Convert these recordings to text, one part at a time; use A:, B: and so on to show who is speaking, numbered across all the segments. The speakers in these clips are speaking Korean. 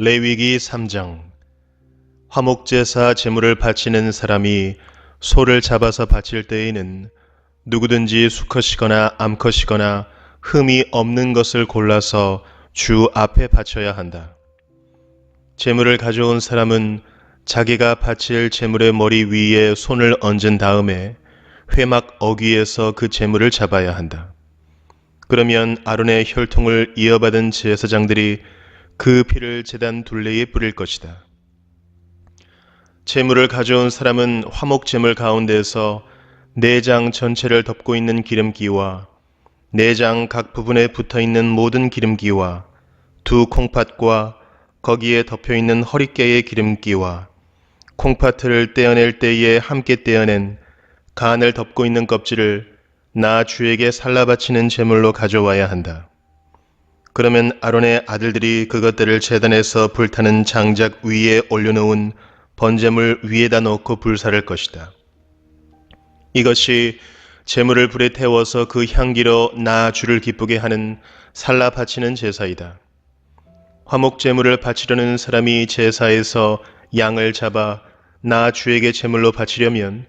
A: 레위기 3장. 화목제사 제물을 바치는 사람이 소를 잡아서 바칠 때에는 누구든지 수컷이거나 암컷이거나 흠이 없는 것을 골라서 주 앞에 바쳐야 한다. 제물을 가져온 사람은 자기가 바칠 제물의 머리 위에 손을 얹은 다음에 회막 어귀에서 그 제물을 잡아야 한다. 그러면 아론의 혈통을 이어받은 제사장들이 그 피를 제단 둘레에 뿌릴 것이다. 제물을 가져온 사람은 화목제물 가운데서 내장 전체를 덮고 있는 기름기와 내장 각 부분에 붙어있는 모든 기름기와 두 콩팥과 거기에 덮여있는 허리깨의 기름기와 콩팥을 떼어낼 때에 함께 떼어낸 간을 덮고 있는 껍질을 나 주에게 살라 바치는 제물로 가져와야 한다. 그러면 아론의 아들들이 그것들을 제단에서 불타는 장작 위에 올려놓은 번제물 위에다 놓고 불사를 것이다. 이것이 제물을 불에 태워서 그 향기로 나 주를 기쁘게 하는 살라 바치는 제사이다. 화목제물을 바치려는 사람이 제사에서 양을 잡아 나 주에게 제물로 바치려면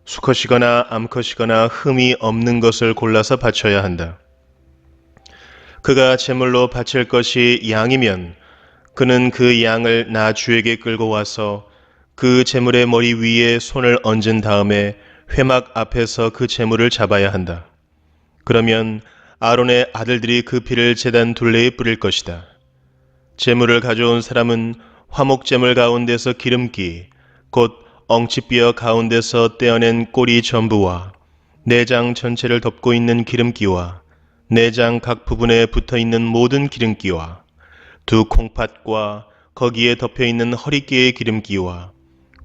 A: 수컷이거나 암컷이거나 흠이 없는 것을 골라서 바쳐야 한다. 그가 제물로 바칠 것이 양이면 그는 그 양을 나 주에게 끌고 와서 그 제물의 머리 위에 손을 얹은 다음에 회막 앞에서 그 제물을 잡아야 한다. 그러면 아론의 아들들이 그 피를 제단 둘레에 뿌릴 것이다. 제물을 가져온 사람은 화목제물 가운데서 기름기, 곧 엉치뼈 가운데서 떼어낸 꼬리 전부와 내장 전체를 덮고 있는 기름기와 내장 각 부분에 붙어있는 모든 기름기와 두 콩팥과 거기에 덮여있는 허리깨의 기름기와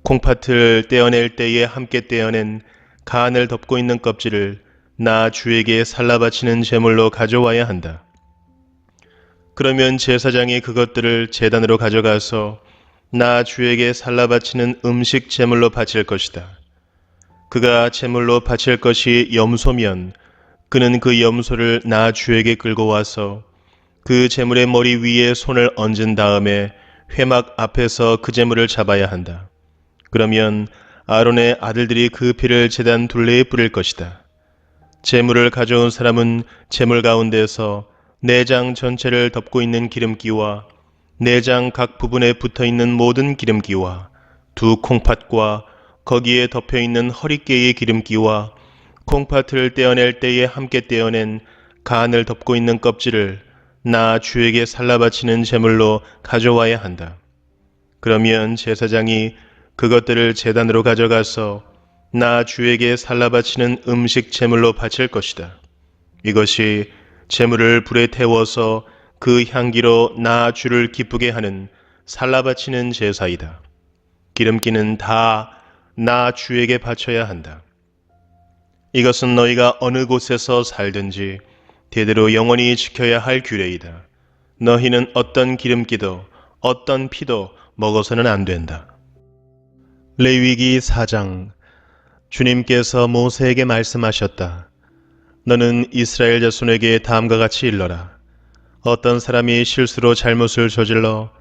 A: 콩팥을 떼어낼 때에 함께 떼어낸 간을 덮고 있는 껍질을 나 주에게 살라 바치는 제물로 가져와야 한다. 그러면 제사장이 그것들을 제단으로 가져가서 나 주에게 살라 바치는 음식 제물로 바칠 것이다. 그가 제물로 바칠 것이 염소면 그는 그 염소를 나 주에게 끌고 와서 그 제물의 머리 위에 손을 얹은 다음에 회막 앞에서 그 제물을 잡아야 한다. 그러면 아론의 아들들이 그 피를 제단 둘레에 뿌릴 것이다. 제물을 가져온 사람은 제물 가운데서 내장 전체를 덮고 있는 기름기와 내장 각 부분에 붙어있는 모든 기름기와 두 콩팥과 거기에 덮여있는 허리깨의 기름기와 콩팥을 떼어낼 때에 함께 떼어낸 간을 덮고 있는 껍질을 나 주에게 살라 바치는 제물로 가져와야 한다. 그러면 제사장이 그것들을 제단으로 가져가서 나 주에게 살라 바치는 음식 제물로 바칠 것이다. 이것이 제물을 불에 태워서 그 향기로 나 주를 기쁘게 하는 살라 바치는 제사이다. 기름기는 다 나 주에게 바쳐야 한다. 이것은 너희가 어느 곳에서 살든지 대대로 영원히 지켜야 할 규례이다. 너희는 어떤 기름기도 어떤 피도 먹어서는 안 된다. 레위기 4장. 주님께서 모세에게 말씀하셨다. 너는 이스라엘 자손에게 다음과 같이 일러라. 어떤 사람이 실수로 잘못을 저질러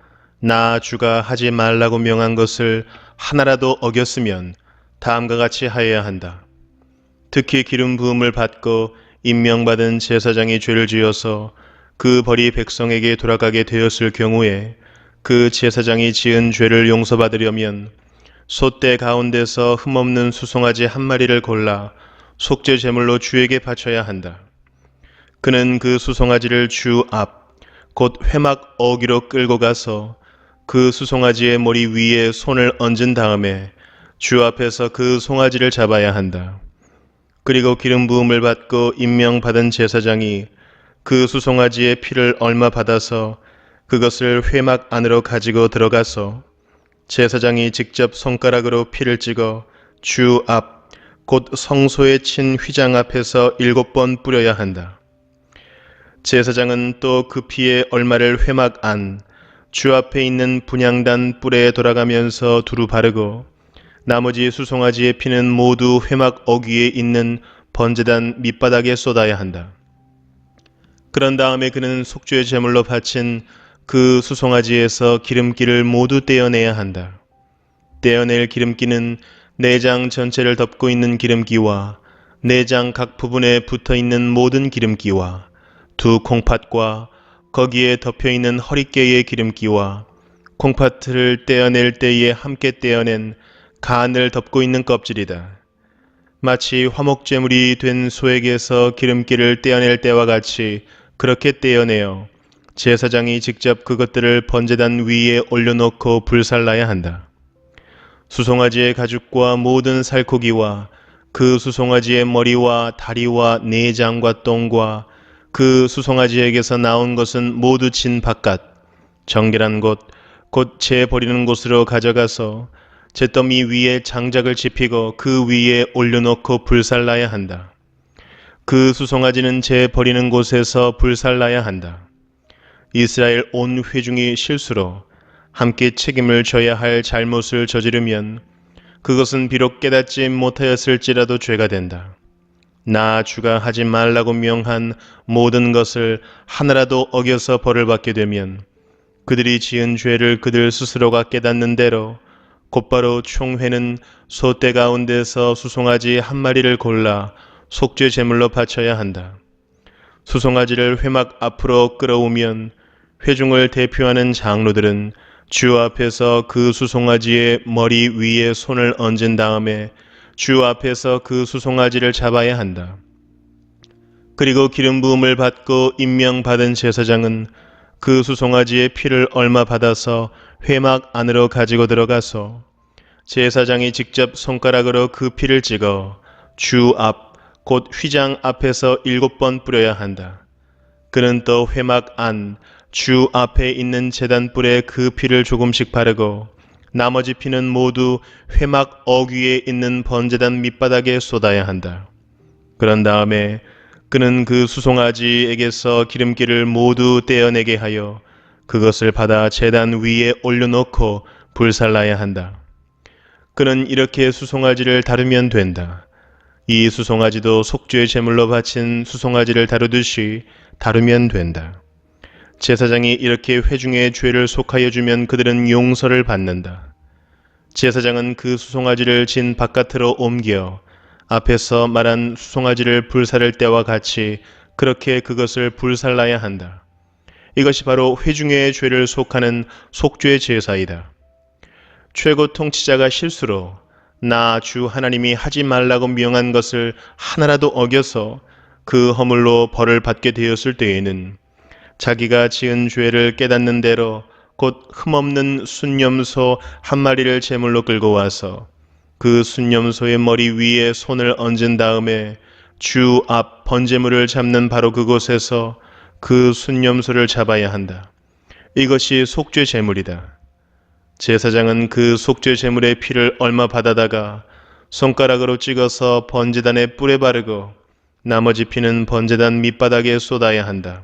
A: 나 주가 하지 말라고 명한 것을 하나라도 어겼으면 다음과 같이 하여야 한다. 특히 기름 부음을 받고 임명받은 제사장이 죄를 지어서 그 벌이 백성에게 돌아가게 되었을 경우에 그 제사장이 지은 죄를 용서받으려면 소떼 가운데서 흠없는 수송아지 한 마리를 골라 속죄 제물로 주에게 바쳐야 한다. 그는 그 수송아지를 주 앞, 곧 회막 어귀로 끌고 가서 그 수송아지의 머리 위에 손을 얹은 다음에 주 앞에서 그 송아지를 잡아야 한다. 그리고 기름 부음을 받고 임명받은 제사장이 그 수송아지의 피를 얼마 받아서 그것을 회막 안으로 가지고 들어가서 제사장이 직접 손가락으로 피를 찍어 주 앞, 곧 성소에 친 휘장 앞에서 7번 뿌려야 한다. 제사장은 또 그 피의 얼마를 회막 안, 주 앞에 있는 분향단 뿔에 돌아가면서 두루 바르고 나머지 수송아지의 피는 모두 회막 어귀에 있는 번제단 밑바닥에 쏟아야 한다. 그런 다음에 그는 속죄 제물로 바친 그 수송아지에서 기름기를 모두 떼어내야 한다. 떼어낼 기름기는 내장 전체를 덮고 있는 기름기와 내장 각 부분에 붙어 있는 모든 기름기와 두 콩팥과 거기에 덮여 있는 허리깨의 기름기와 콩팥을 떼어낼 때에 함께 떼어낸 간을 덮고 있는 껍질이다. 마치 화목제물이 된 소에게서 기름기를 떼어낼 때와 같이 그렇게 떼어내어 제사장이 직접 그것들을 번제단 위에 올려놓고 불살라야 한다. 수송아지의 가죽과 모든 살코기와 그 수송아지의 머리와 다리와 내장과 똥과 그 수송아지에게서 나온 것은 모두 진 바깥, 정결한 곳, 곧 재 버리는 곳으로 가져가서 잿더미 위에 장작을 지피고 그 위에 올려놓고 불살라야 한다. 그 수송아지는 재 버리는 곳에서 불살라야 한다. 이스라엘 온 회중이 실수로 함께 책임을 져야 할 잘못을 저지르면 그것은 비록 깨닫지 못하였을지라도 죄가 된다. 나 주가 하지 말라고 명한 모든 것을 하나라도 어겨서 벌을 받게 되면 그들이 지은 죄를 그들 스스로가 깨닫는 대로 곧바로 총회는 소떼 가운데서 수송아지 한 마리를 골라 속죄 제물로 바쳐야 한다. 수송아지를 회막 앞으로 끌어오면 회중을 대표하는 장로들은 주 앞에서 그 수송아지의 머리 위에 손을 얹은 다음에 주 앞에서 그 수송아지를 잡아야 한다. 그리고 기름 부음을 받고 임명받은 제사장은 그 수송아지의 피를 얼마 받아서 회막 안으로 가지고 들어가서 제사장이 직접 손가락으로 그 피를 찍어 주 앞, 곧 휘장 앞에서 7번 뿌려야 한다. 그는 또 회막 안, 주 앞에 있는 제단불에 그 피를 조금씩 바르고 나머지 피는 모두 회막 어귀에 있는 번제단 밑바닥에 쏟아야 한다. 그런 다음에 그는 그 수송아지에게서 기름기를 모두 떼어내게 하여 그것을 받아 제단 위에 올려놓고 불살라야 한다. 그는 이렇게 수송아지를 다루면 된다. 이 수송아지도 속죄 제물로 바친 수송아지를 다루듯이 다루면 된다. 제사장이 이렇게 회중의 죄를 속하여 주면 그들은 용서를 받는다. 제사장은 그 수송아지를 진 바깥으로 옮겨 앞에서 말한 수송아지를 불살을 때와 같이 그렇게 그것을 불살라야 한다. 이것이 바로 회중의 죄를 속하는 속죄 제사이다. 최고 통치자가 실수로 나 주 하나님이 하지 말라고 명한 것을 하나라도 어겨서 그 허물로 벌을 받게 되었을 때에는 자기가 지은 죄를 깨닫는 대로 곧 흠없는 순념소 한 마리를 제물로 끌고 와서 그 순념소의 머리 위에 손을 얹은 다음에 주 앞 번제물을 잡는 바로 그곳에서 그 순념소를 잡아야 한다. 이것이 속죄 제물이다. 제사장은 그 속죄 제물의 피를 얼마 받아다가 손가락으로 찍어서 번제단에 뿔에 바르고 나머지 피는 번제단 밑바닥에 쏟아야 한다.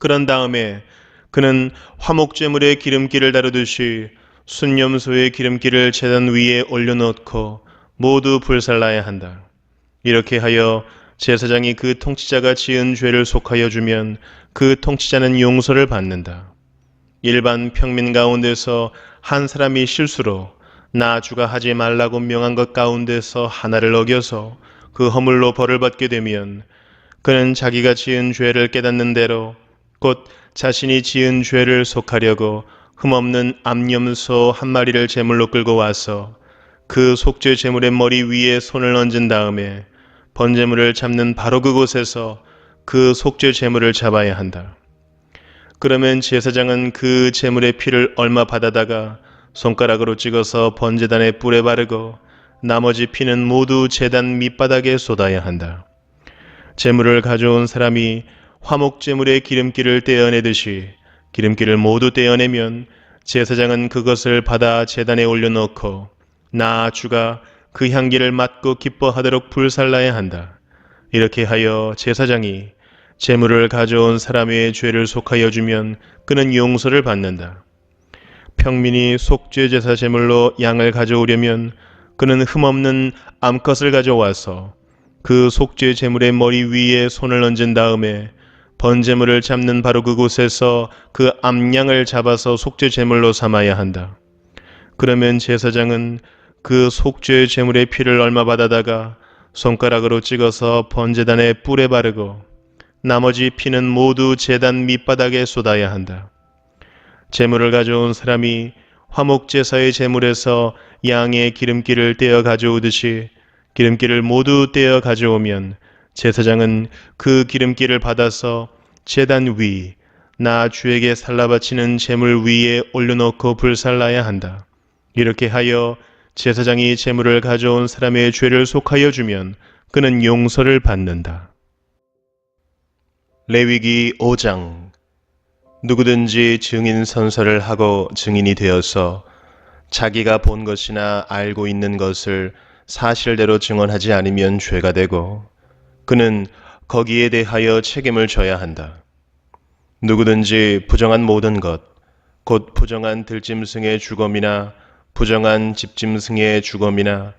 A: 그런 다음에 그는 화목제물의 기름기를 다루듯이 순념소의 기름기를 제단 위에 올려놓고 모두 불살라야 한다. 이렇게 하여 제사장이 그 통치자가 지은 죄를 속하여 주면 그 통치자는 용서를 받는다. 일반 평민 가운데서 한 사람이 실수로 나 주가 하지 말라고 명한 것 가운데서 하나를 어겨서 그 허물로 벌을 받게 되면 그는 자기가 지은 죄를 깨닫는 대로 곧 자신이 지은 죄를 속하려고 흠없는 암염소 한 마리를 제물로 끌고 와서 그 속죄 제물의 머리 위에 손을 얹은 다음에 번제물을 잡는 바로 그곳에서 그 속죄 제물을 잡아야 한다. 그러면 제사장은 그 제물의 피를 얼마 받아다가 손가락으로 찍어서 번제단에 뿔에 바르고 나머지 피는 모두 제단 밑바닥에 쏟아야 한다. 제물을 가져온 사람이 화목제물의 기름기를 떼어내듯이 기름기를 모두 떼어내면 제사장은 그것을 받아 제단에 올려놓고 나 주가 그 향기를 맡고 기뻐하도록 불살라야 한다. 이렇게 하여 제사장이 제물을 가져온 사람의 죄를 속하여 주면 그는 용서를 받는다. 평민이 속죄 제사 제물로 양을 가져오려면 그는 흠없는 암컷을 가져와서 그 속죄 제물의 머리 위에 손을 얹은 다음에 번제물을 잡는 바로 그곳에서 그 암양을 잡아서 속죄 제물로 삼아야 한다. 그러면 제사장은 그 속죄 제물의 피를 얼마 받아다가 손가락으로 찍어서 번제단의 뿔에 바르고 나머지 피는 모두 제단 밑바닥에 쏟아야 한다. 제물을 가져온 사람이 화목제사의 제물에서 양의 기름기를 떼어 가져오듯이 기름기를 모두 떼어 가져오면 제사장은 그 기름기를 받아서 제단 위, 나 주에게 살라바치는 제물 위에 올려놓고 불살라야 한다. 이렇게 하여 제사장이 제물을 가져온 사람의 죄를 속하여 주면 그는 용서를 받는다. 레위기 5장. 누구든지 증인 선서를 하고 증인이 되어서 자기가 본 것이나 알고 있는 것을 사실대로 증언하지 않으면 죄가 되고 그는 거기에 대하여 책임을 져야 한다. 누구든지 부정한 모든 것, 곧 부정한 들짐승의 죽음이나 부정한 집짐승의 죽음이나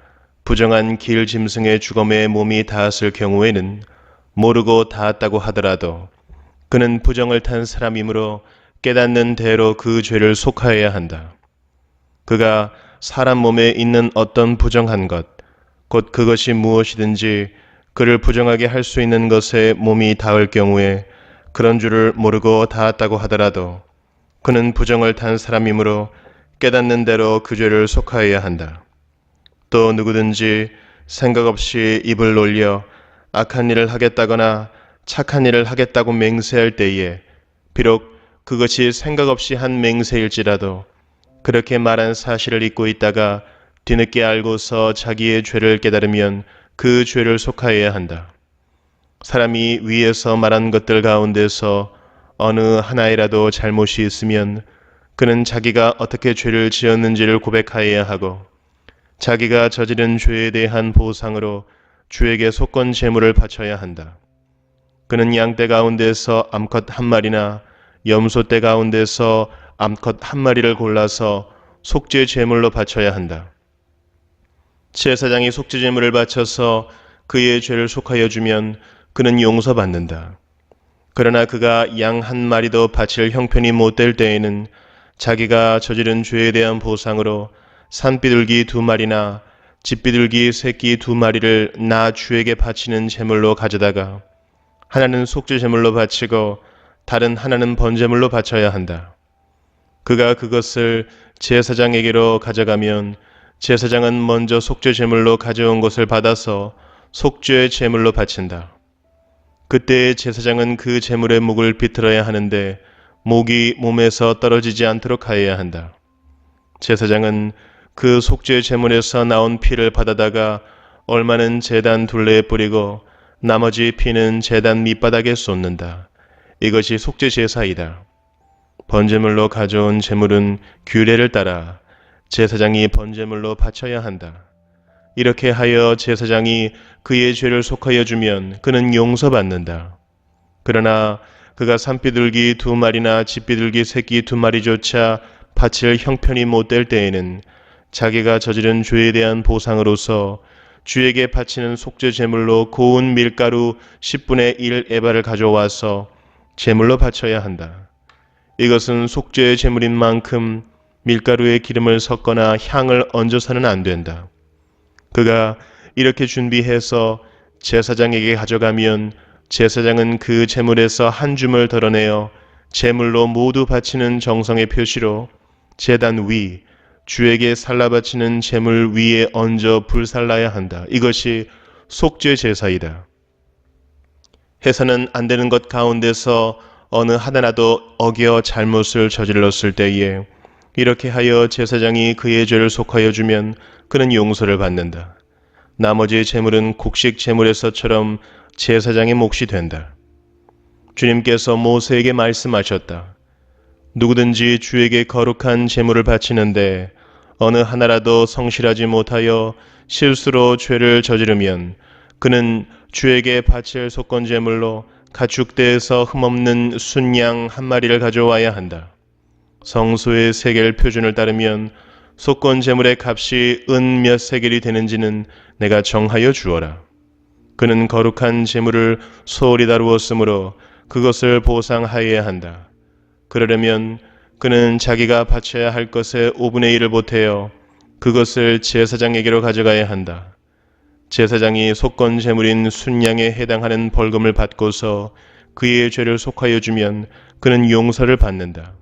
A: 부정한 길짐승의 죽음에 몸이 닿았을 경우에는 모르고 닿았다고 하더라도 그는 부정을 탄 사람이므로 깨닫는 대로 그 죄를 속하여야 한다. 그가 사람 몸에 있는 어떤 부정한 것, 곧 그것이 무엇이든지 그를 부정하게 할 수 있는 것에 몸이 닿을 경우에 그런 줄을 모르고 닿았다고 하더라도 그는 부정을 탄 사람이므로 깨닫는 대로 그 죄를 속하여야 한다. 또 누구든지 생각 없이 입을 놀려 악한 일을 하겠다거나 착한 일을 하겠다고 맹세할 때에 비록 그것이 생각 없이 한 맹세일지라도 그렇게 말한 사실을 잊고 있다가 뒤늦게 알고서 자기의 죄를 깨달으면 그 죄를 속하여야 한다. 사람이 위에서 말한 것들 가운데서 어느 하나이라도 잘못이 있으면 그는 자기가 어떻게 죄를 지었는지를 고백하여야 하고 자기가 저지른 죄에 대한 보상으로 주에게 속건 제물을 바쳐야 한다. 그는 양떼 가운데서 암컷 한 마리나 염소떼 가운데서 암컷 한 마리를 골라서 속죄 제물로 바쳐야 한다. 제사장이 속죄 제물을 바쳐서 그의 죄를 속하여 주면 그는 용서받는다. 그러나 그가 양 한 마리도 바칠 형편이 못 될 때에는 자기가 저지른 죄에 대한 보상으로 산비둘기 2마리나 집비둘기 새끼 2마리를 나 주에게 바치는 제물로 가져다가 하나는 속죄 제물로 바치고 다른 하나는 번제물로 바쳐야 한다. 그가 그것을 제사장에게로 가져가면 제사장은 먼저 속죄 제물로 가져온 것을 받아서 속죄 제물로 바친다. 그때 제사장은 그 제물의 목을 비틀어야 하는데 목이 몸에서 떨어지지 않도록 하여야 한다. 제사장은 그 속죄 제물에서 나온 피를 받아다가 얼마는 제단 둘레에 뿌리고 나머지 피는 제단 밑바닥에 쏟는다. 이것이 속죄 제사이다. 번제물로 가져온 제물은 규례를 따라 제사장이 번제물로 바쳐야 한다. 이렇게 하여 제사장이 그의 죄를 속하여 주면 그는 용서받는다. 그러나 그가 산비둘기 2마리나 집비둘기 새끼 2마리조차 바칠 형편이 못 될 때에는 자기가 저지른 죄에 대한 보상으로서 주에게 바치는 속죄 제물로 고운 밀가루 10분의 1 에바를 가져와서 제물로 바쳐야 한다. 이것은 속죄 제물인 만큼 밀가루에 기름을 섞거나 향을 얹어서는 안 된다. 그가 이렇게 준비해서 제사장에게 가져가면 제사장은 그 제물에서 한 줌을 덜어내어 제물로 모두 바치는 정성의 표시로 제단 위, 주에게 살라바치는 제물 위에 얹어 불살라야 한다. 이것이 속죄 제사이다. 해서는 안 되는 것 가운데서 어느 하나라도 어겨 잘못을 저질렀을 때에 이렇게 하여 제사장이 그의 죄를 속하여 주면 그는 용서를 받는다. 나머지 제물은 곡식 제물에서처럼 제사장의 몫이 된다. 주님께서 모세에게 말씀하셨다. 누구든지 주에게 거룩한 제물을 바치는데 어느 하나라도 성실하지 못하여 실수로 죄를 저지르면 그는 주에게 바칠 속건 제물로 가축대에서 흠없는 순양 한 마리를 가져와야 한다. 성소의 세겔 표준을 따르면 속건 제물의 값이 은 몇 세겔이 되는지는 내가 정하여 주어라. 그는 거룩한 제물을 소홀히 다루었으므로 그것을 보상하여야 한다. 그러려면 그는 자기가 바쳐야 할 것의 5분의 1을 보태어 그것을 제사장에게로 가져가야 한다. 제사장이 속건 제물인 순양에 해당하는 벌금을 받고서 그의 죄를 속하여 주면 그는 용서를 받는다.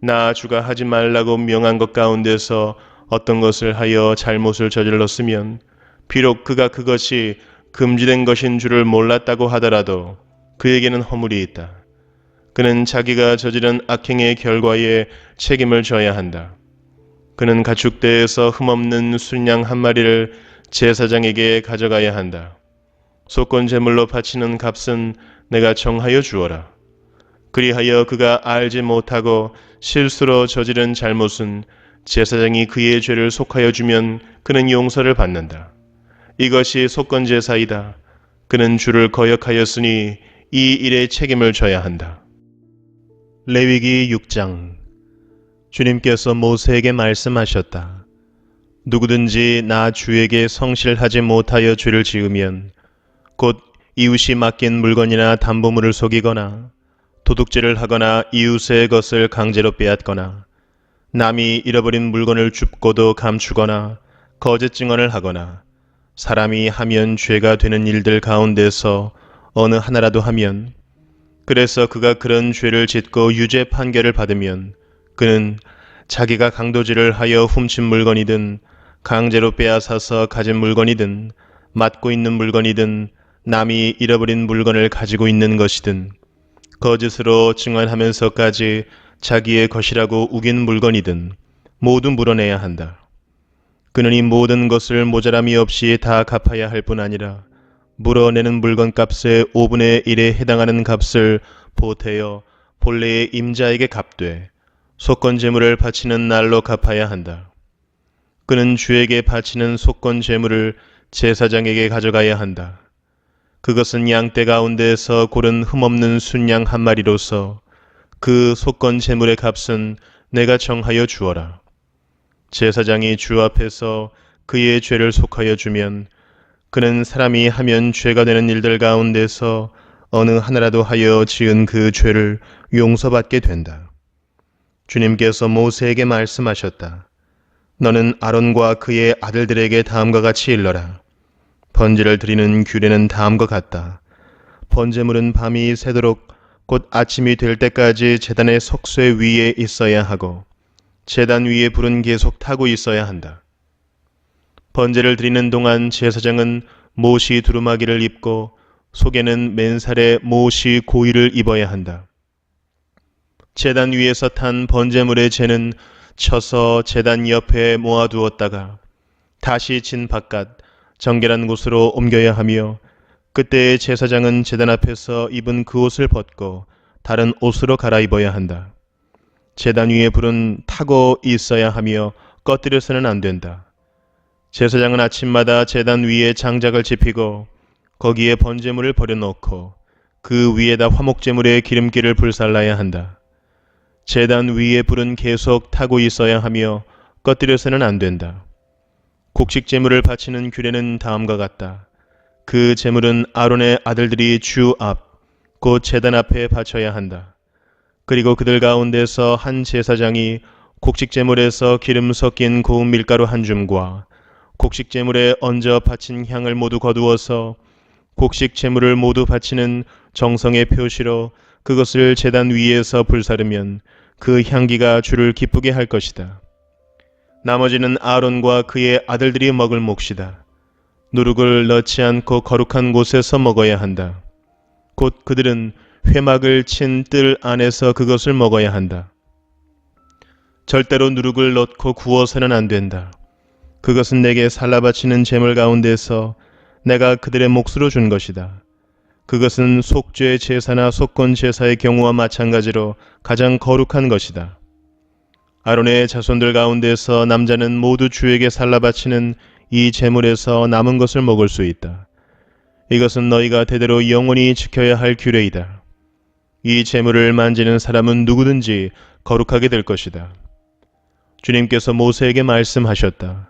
A: 나 주가 하지 말라고 명한 것 가운데서 어떤 것을 하여 잘못을 저질렀으면 비록 그가 그것이 금지된 것인 줄을 몰랐다고 하더라도 그에게는 허물이 있다. 그는 자기가 저지른 악행의 결과에 책임을 져야 한다. 그는 가축대에서 흠없는 순양 한 마리를 제사장에게 가져가야 한다. 속건 제물로 바치는 값은 내가 정하여 주어라. 그리하여 그가 알지 못하고 실수로 저지른 잘못은 제사장이 그의 죄를 속하여 주면 그는 용서를 받는다. 이것이 속건 제사이다. 그는 주를 거역하였으니 이 일에 책임을 져야 한다. 레위기 6장. 주님께서 모세에게 말씀하셨다. 누구든지 나 주에게 성실하지 못하여 죄를 지으면 곧 이웃이 맡긴 물건이나 담보물을 속이거나 도둑질을 하거나 이웃의 것을 강제로 빼앗거나 남이 잃어버린 물건을 줍고도 감추거나 거짓 증언을 하거나 사람이 하면 죄가 되는 일들 가운데서 어느 하나라도 하면 그래서 그가 그런 죄를 짓고 유죄 판결을 받으면 그는 자기가 강도질을 하여 훔친 물건이든 강제로 빼앗아서 가진 물건이든 맡고 있는 물건이든 남이 잃어버린 물건을 가지고 있는 것이든 거짓으로 증언하면서까지 자기의 것이라고 우긴 물건이든 모두 물어내야 한다. 그는 이 모든 것을 모자람이 없이 다 갚아야 할 뿐 아니라 물어내는 물건값의 5분의 1에 해당하는 값을 보태어 본래의 임자에게 갚되 속건 제물을 바치는 날로 갚아야 한다. 그는 주에게 바치는 속건 제물을 제사장에게 가져가야 한다. 그것은 양떼 가운데에서 고른 흠없는 순양 한 마리로서 그 속건 제물의 값은 내가 정하여 주어라. 제사장이 주 앞에서 그의 죄를 속하여 주면 그는 사람이 하면 죄가 되는 일들 가운데서 어느 하나라도 하여 지은 그 죄를 용서받게 된다. 주님께서 모세에게 말씀하셨다. 너는 아론과 그의 아들들에게 다음과 같이 일러라. 번제를 드리는 규례는 다음과 같다. 번제물은 밤이 새도록 곧 아침이 될 때까지 제단의 석쇠 위에 있어야 하고 제단 위에 불은 계속 타고 있어야 한다. 번제를 드리는 동안 제사장은 못이 두루마기를 입고 속에는 맨살에 못이 고이를 입어야 한다. 제단 위에서 탄 번제물의 재는 쳐서 제단 옆에 모아두었다가 다시 진 바깥 정결한 곳으로 옮겨야 하며 그때 제사장은 제단 앞에서 입은 그 옷을 벗고 다른 옷으로 갈아입어야 한다. 제단 위에 불은 타고 있어야 하며 꺼뜨려서는 안 된다. 제사장은 아침마다 제단 위에 장작을 지피고 거기에 번제물을 버려놓고 그 위에다 화목제물의 기름기를 불살라야 한다. 제단 위에 불은 계속 타고 있어야 하며 꺼뜨려서는 안 된다. 곡식제물을 바치는 규례는 다음과 같다. 그 제물은 아론의 아들들이 주 앞, 곧 제단 앞에 바쳐야 한다. 그리고 그들 가운데서 한 제사장이 곡식제물에서 기름 섞인 고운 밀가루 한 줌과 곡식제물에 얹어 바친 향을 모두 거두어서 곡식제물을 모두 바치는 정성의 표시로 그것을 제단 위에서 불사르면 그 향기가 주를 기쁘게 할 것이다. 나머지는 아론과 그의 아들들이 먹을 몫이다. 누룩을 넣지 않고 거룩한 곳에서 먹어야 한다. 곧 그들은 회막을 친 뜰 안에서 그것을 먹어야 한다. 절대로 누룩을 넣고 구워서는 안 된다. 그것은 내게 살라바치는 제물 가운데서 내가 그들의 몫으로 준 것이다. 그것은 속죄 제사나 속건 제사의 경우와 마찬가지로 가장 거룩한 것이다. 아론의 자손들 가운데서 남자는 모두 주에게 살라바치는 이 제물에서 남은 것을 먹을 수 있다. 이것은 너희가 대대로 영원히 지켜야 할 규례이다. 이 제물을 만지는 사람은 누구든지 거룩하게 될 것이다. 주님께서 모세에게 말씀하셨다.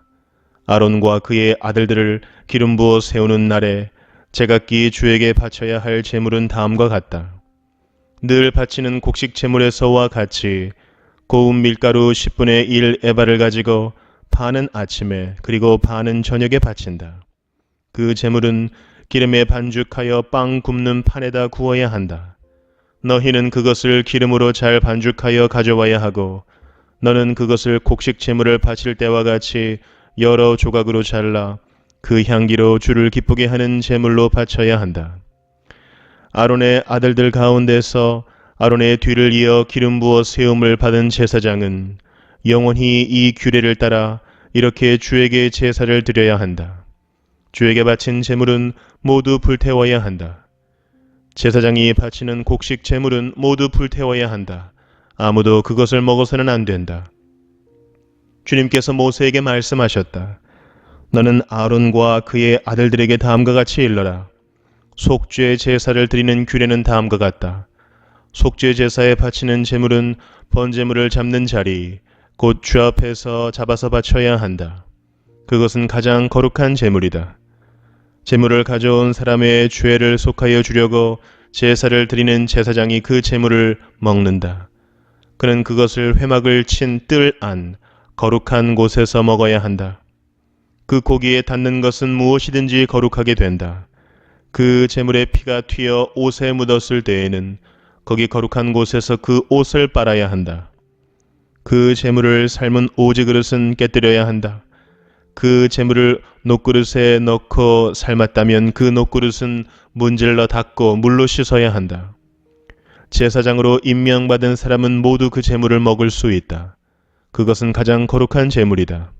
A: 아론과 그의 아들들을 기름 부어 세우는 날에 제각기 주에게 바쳐야 할 제물은 다음과 같다. 늘 바치는 곡식 제물에서와 같이 고운 밀가루 10분의 1 에바를 가지고 반은 아침에 그리고 반은 저녁에 바친다. 그 제물은 기름에 반죽하여 빵 굽는 판에다 구워야 한다. 너희는 그것을 기름으로 잘 반죽하여 가져와야 하고 너는 그것을 곡식 제물을 바칠 때와 같이 여러 조각으로 잘라 그 향기로 주를 기쁘게 하는 제물로 바쳐야 한다. 아론의 아들들 가운데서 아론의 뒤를 이어 기름 부어 세움을 받은 제사장은 영원히 이 규례를 따라 이렇게 주에게 제사를 드려야 한다. 주에게 바친 제물은 모두 불태워야 한다. 제사장이 바치는 곡식 제물은 모두 불태워야 한다. 아무도 그것을 먹어서는 안 된다. 주님께서 모세에게 말씀하셨다. 너는 아론과 그의 아들들에게 다음과 같이 일러라. 속죄 제사를 드리는 규례는 다음과 같다. 속죄 제사에 바치는 제물은 번제물을 잡는 자리, 곧 주 앞에서 잡아서 바쳐야 한다. 그것은 가장 거룩한 제물이다. 제물을 가져온 사람의 죄를 속하여 주려고 제사를 드리는 제사장이 그 제물을 먹는다. 그는 그것을 회막을 친 뜰 안 거룩한 곳에서 먹어야 한다. 그 고기에 닿는 것은 무엇이든지 거룩하게 된다. 그 제물의 피가 튀어 옷에 묻었을 때에는 거기 거룩한 곳에서 그 옷을 빨아야 한다. 그 제물을 삶은 오지 그릇은 깨뜨려야 한다. 그 제물을 녹그릇에 넣고 삶았다면 그 녹그릇은 문질러 닦고 물로 씻어야 한다. 제사장으로 임명받은 사람은 모두 그 제물을 먹을 수 있다. 그것은 가장 거룩한 제물이다.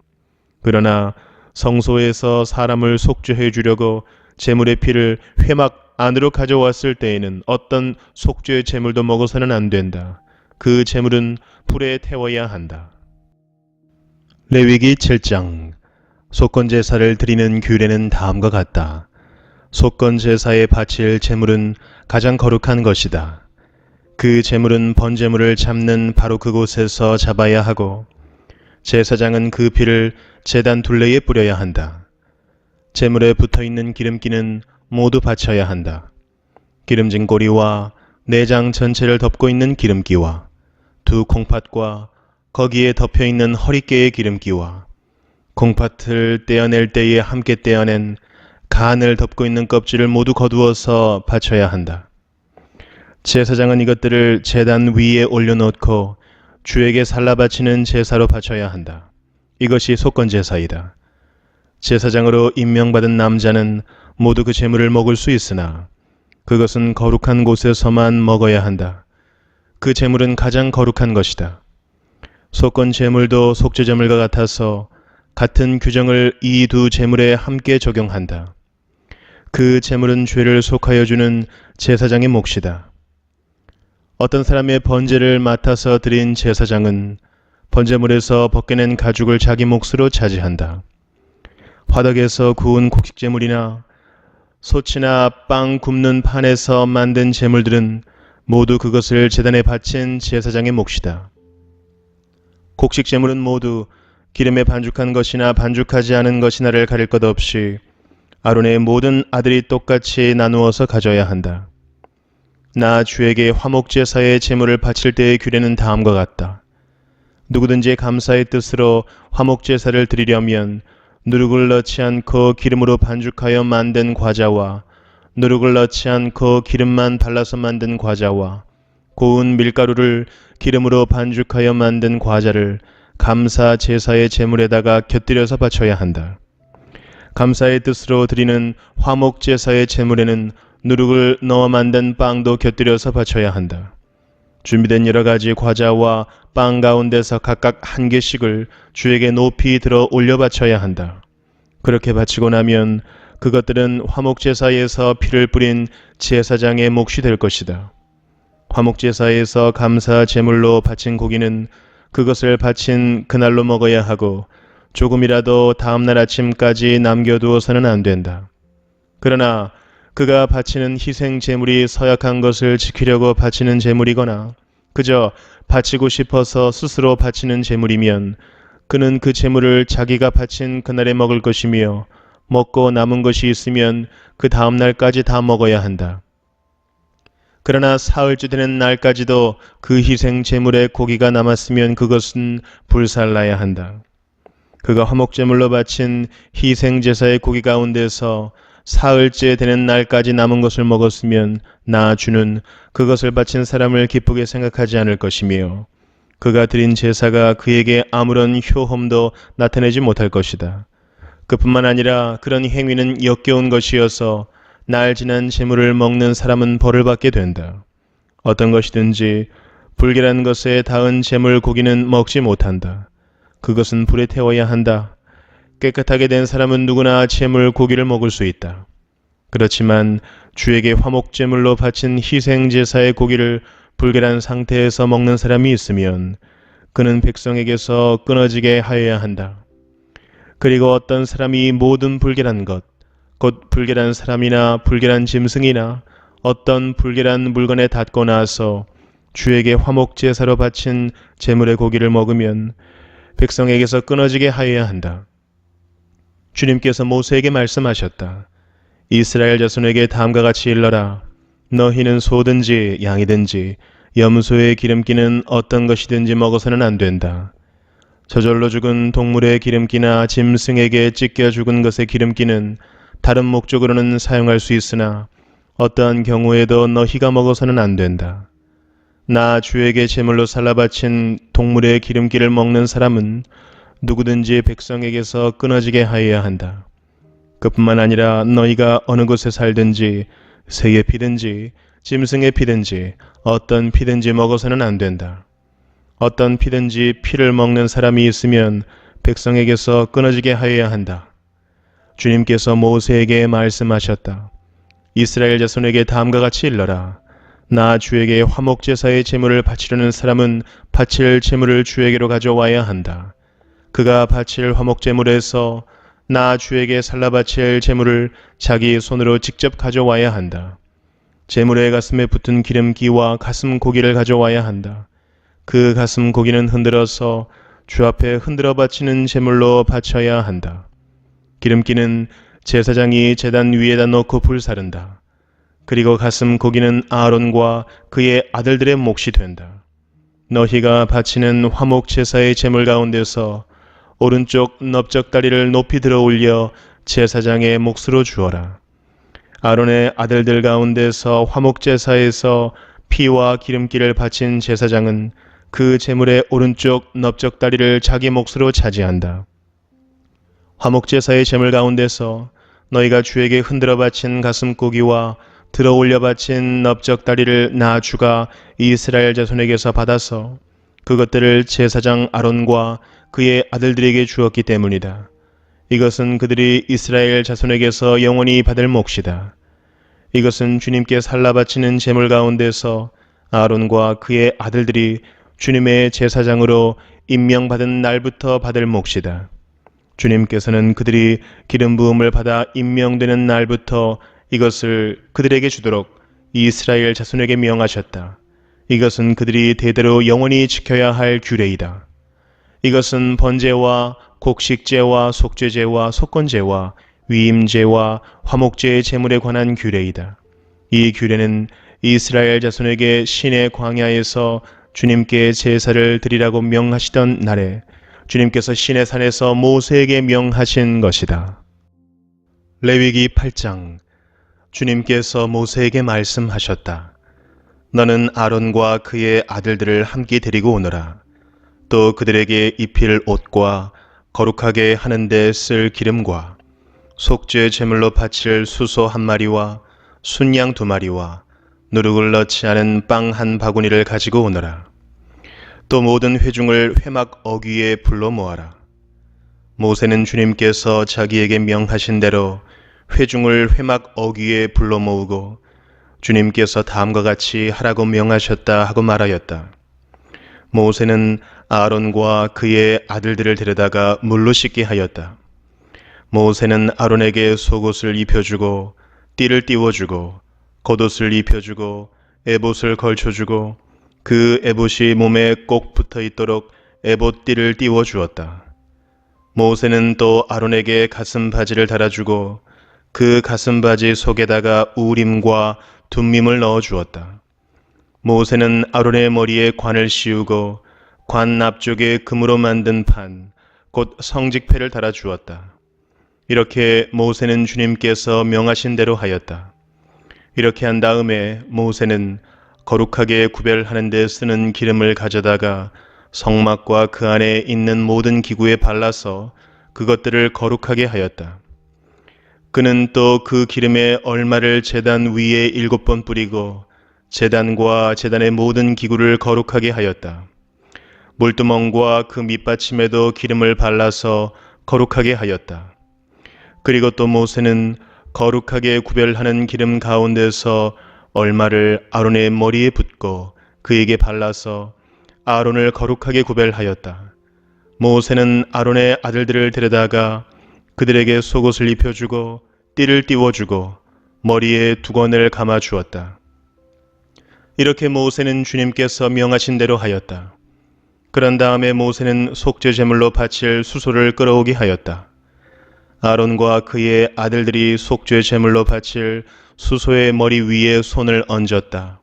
A: 그러나 성소에서 사람을 속죄해 주려고 제물의 피를 회막 안으로 가져왔을 때에는 어떤 속죄의 제물도 먹어서는 안 된다. 그 제물은 불에 태워야 한다. 레위기 7장 속건제사를 드리는 규례는 다음과 같다. 속건제사에 바칠 제물은 가장 거룩한 것이다. 그 제물은 번제물을 잡는 바로 그곳에서 잡아야 하고 제사장은 그 피를 제단 둘레에 뿌려야 한다. 제물에 붙어있는 기름기는 모두 바쳐야 한다. 기름진 고리와 내장 전체를 덮고 있는 기름기와 두 콩팥과 거기에 덮여있는 허리깨의 기름기와 콩팥을 떼어낼 때에 함께 떼어낸 간을 덮고 있는 껍질을 모두 거두어서 바쳐야 한다. 제사장은 이것들을 제단 위에 올려놓고 주에게 살라 바치는 제사로 바쳐야 한다. 이것이 속건제사이다. 제사장으로 임명받은 남자는 모두 그 제물을 먹을 수 있으나 그것은 거룩한 곳에서만 먹어야 한다. 그 제물은 가장 거룩한 것이다. 속건 제물도 속죄 제물과 같아서 같은 규정을 이 두 제물에 함께 적용한다. 그 제물은 죄를 속하여 주는 제사장의 몫이다. 어떤 사람의 번제를 맡아서 드린 제사장은 번제물에서 벗겨낸 가죽을 자기 몫으로 차지한다. 화덕에서 구운 곡식 제물이나 솥이나 빵 굽는 판에서 만든 제물들은 모두 그것을 제단에 바친 제사장의 몫이다. 곡식 제물은 모두 기름에 반죽한 것이나 반죽하지 않은 것이나를 가릴 것 없이 아론의 모든 아들이 똑같이 나누어서 가져야 한다. 나 주에게 화목제사의 제물을 바칠 때의 규례는 다음과 같다. 누구든지 감사의 뜻으로 화목제사를 드리려면 누룩을 넣지 않고 기름으로 반죽하여 만든 과자와 누룩을 넣지 않고 기름만 발라서 만든 과자와 고운 밀가루를 기름으로 반죽하여 만든 과자를 감사 제사의 제물에다가 곁들여서 바쳐야 한다. 감사의 뜻으로 드리는 화목 제사의 제물에는 누룩을 넣어 만든 빵도 곁들여서 바쳐야 한다. 준비된 여러 가지 과자와 빵 가운데서 각각 한 개씩을 주에게 높이 들어 올려 바쳐야 한다. 그렇게 바치고 나면 그것들은 화목제사에서 피를 뿌린 제사장의 몫이 될 것이다. 화목제사에서 감사 제물로 바친 고기는 그것을 바친 그날로 먹어야 하고 조금이라도 다음날 아침까지 남겨두어서는 안 된다. 그러나 그가 바치는 희생 제물이 서약한 것을 지키려고 바치는 제물이거나 그저 바치고 싶어서 스스로 바치는 제물이면 그는 그 제물을 자기가 바친 그날에 먹을 것이며 먹고 남은 것이 있으면 그 다음날까지 다 먹어야 한다. 그러나 사흘째 되는 날까지도 그 희생 제물의 고기가 남았으면 그것은 불살라야 한다. 그가 화목제물로 바친 희생 제사의 고기 가운데서 사흘째 되는 날까지 남은 것을 먹었으면 나 주는 그것을 바친 사람을 기쁘게 생각하지 않을 것이며 그가 드린 제사가 그에게 아무런 효험도 나타내지 못할 것이다. 그뿐만 아니라 그런 행위는 역겨운 것이어서 날 지난 제물을 먹는 사람은 벌을 받게 된다. 어떤 것이든지 불결한 것에 닿은 제물 고기는 먹지 못한다. 그것은 불에 태워야 한다. 깨끗하게 된 사람은 누구나 제물 고기를 먹을 수 있다. 그렇지만 주에게 화목제물로 바친 희생제사의 고기를 불결한 상태에서 먹는 사람이 있으면 그는 백성에게서 끊어지게 하여야 한다. 그리고 어떤 사람이 모든 불결한 것, 곧 불결한 사람이나 불결한 짐승이나 어떤 불결한 물건에 닿고 나서 주에게 화목제사로 바친 제물의 고기를 먹으면 백성에게서 끊어지게 하여야 한다. 주님께서 모세에게 말씀하셨다. 이스라엘 자손에게 다음과 같이 일러라. 너희는 소든지 양이든지 염소의 기름기는 어떤 것이든지 먹어서는 안 된다. 저절로 죽은 동물의 기름기나 짐승에게 찢겨 죽은 것의 기름기는 다른 목적으로는 사용할 수 있으나 어떠한 경우에도 너희가 먹어서는 안 된다. 나 주에게 제물로 살라 바친 동물의 기름기를 먹는 사람은 누구든지 백성에게서 끊어지게 하여야 한다. 그뿐만 아니라 너희가 어느 곳에 살든지 새의 피든지 짐승의 피든지 어떤 피든지 먹어서는 안 된다. 어떤 피든지 피를 먹는 사람이 있으면 백성에게서 끊어지게 하여야 한다. 주님께서 모세에게 말씀하셨다. 이스라엘 자손에게 다음과 같이 일러라. 나 주에게 화목제사의 제물을 바치려는 사람은 바칠 제물을 주에게로 가져와야 한다. 그가 바칠 화목제물에서 나 주에게 살라 바칠 제물을 자기 손으로 직접 가져와야 한다. 제물의 가슴에 붙은 기름기와 가슴 고기를 가져와야 한다. 그 가슴 고기는 흔들어서 주 앞에 흔들어 바치는 제물로 바쳐야 한다. 기름기는 제사장이 제단 위에다 놓고 불사른다. 그리고 가슴 고기는 아론과 그의 아들들의 몫이 된다. 너희가 바치는 화목 제사의 제물 가운데서 오른쪽 넓적다리를 높이 들어 올려 제사장의 몫으로 주어라. 아론의 아들들 가운데서 화목 제사에서 피와 기름기를 바친 제사장은 그 제물의 오른쪽 넓적다리를 자기 몫으로 차지한다. 화목 제사의 제물 가운데서 너희가 주에게 흔들어 바친 가슴 고기와 들어 올려 바친 넓적다리를 나 주가 이스라엘 자손에게서 받아서 그것들을 제사장 아론과 그의 아들들에게 주었기 때문이다. 이것은 그들이 이스라엘 자손에게서 영원히 받을 몫이다. 이것은 주님께 살라 바치는 제물 가운데서 아론과 그의 아들들이 주님의 제사장으로 임명받은 날부터 받을 몫이다. 주님께서는 그들이 기름 부음을 받아 임명되는 날부터 이것을 그들에게 주도록 이스라엘 자손에게 명하셨다. 이것은 그들이 대대로 영원히 지켜야 할 규례이다. 이것은 번제와 곡식제와 속죄제와 속건제와 위임제와 화목제의 제물에 관한 규례이다. 이 규례는 이스라엘 자손에게 시내 광야에서 주님께 제사를 드리라고 명하시던 날에 주님께서 시내 산에서 모세에게 명하신 것이다. 레위기 8장. 주님께서 모세에게 말씀하셨다. 너는 아론과 그의 아들들을 함께 데리고 오너라. 또 그들에게 입힐 옷과 거룩하게 하는데 쓸 기름과 속죄 제물로 바칠 수소 1마리와 순양 2마리와 누룩을 넣지 않은 빵 1바구니를 가지고 오너라. 또 모든 회중을 회막 어귀에 불러 모아라. 모세는 주님께서 자기에게 명하신 대로 회중을 회막 어귀에 불러 모으고 주님께서 다음과 같이 하라고 명하셨다 하고 말하였다. 모세는 아론과 그의 아들들을 데려다가 물로 씻게 하였다. 모세는 아론에게 속옷을 입혀주고 띠를 띄워주고 겉옷을 입혀주고 에봇을 걸쳐주고 그 에봇이 몸에 꼭 붙어 있도록 에봇띠를 띄워주었다. 모세는 또 아론에게 가슴 바지를 달아주고 그 가슴 바지 속에다가 우림과 둠밈을 넣어주었다. 모세는 아론의 머리에 관을 씌우고 관 앞쪽에 금으로 만든 판, 곧 성직패를 달아 주었다. 이렇게 모세는 주님께서 명하신 대로 하였다. 이렇게 한 다음에 모세는 거룩하게 구별하는 데 쓰는 기름을 가져다가 성막과 그 안에 있는 모든 기구에 발라서 그것들을 거룩하게 하였다. 그는 또 그 기름의 얼마를 제단 위에 7번 뿌리고 제단과 제단의 모든 기구를 거룩하게 하였다. 물두멍과 그 밑받침에도 기름을 발라서 거룩하게 하였다. 그리고 또 모세는 거룩하게 구별하는 기름 가운데서 얼마를 아론의 머리에 붓고 그에게 발라서 아론을 거룩하게 구별하였다. 모세는 아론의 아들들을 데려다가 그들에게 속옷을 입혀주고 띠를 띄워주고 머리에 두건을 감아 주었다. 이렇게 모세는 주님께서 명하신 대로 하였다. 그런 다음에 모세는 속죄 제물로 바칠 수소를 끌어오게 하였다. 아론과 그의 아들들이 속죄 제물로 바칠 수소의 머리 위에 손을 얹었다.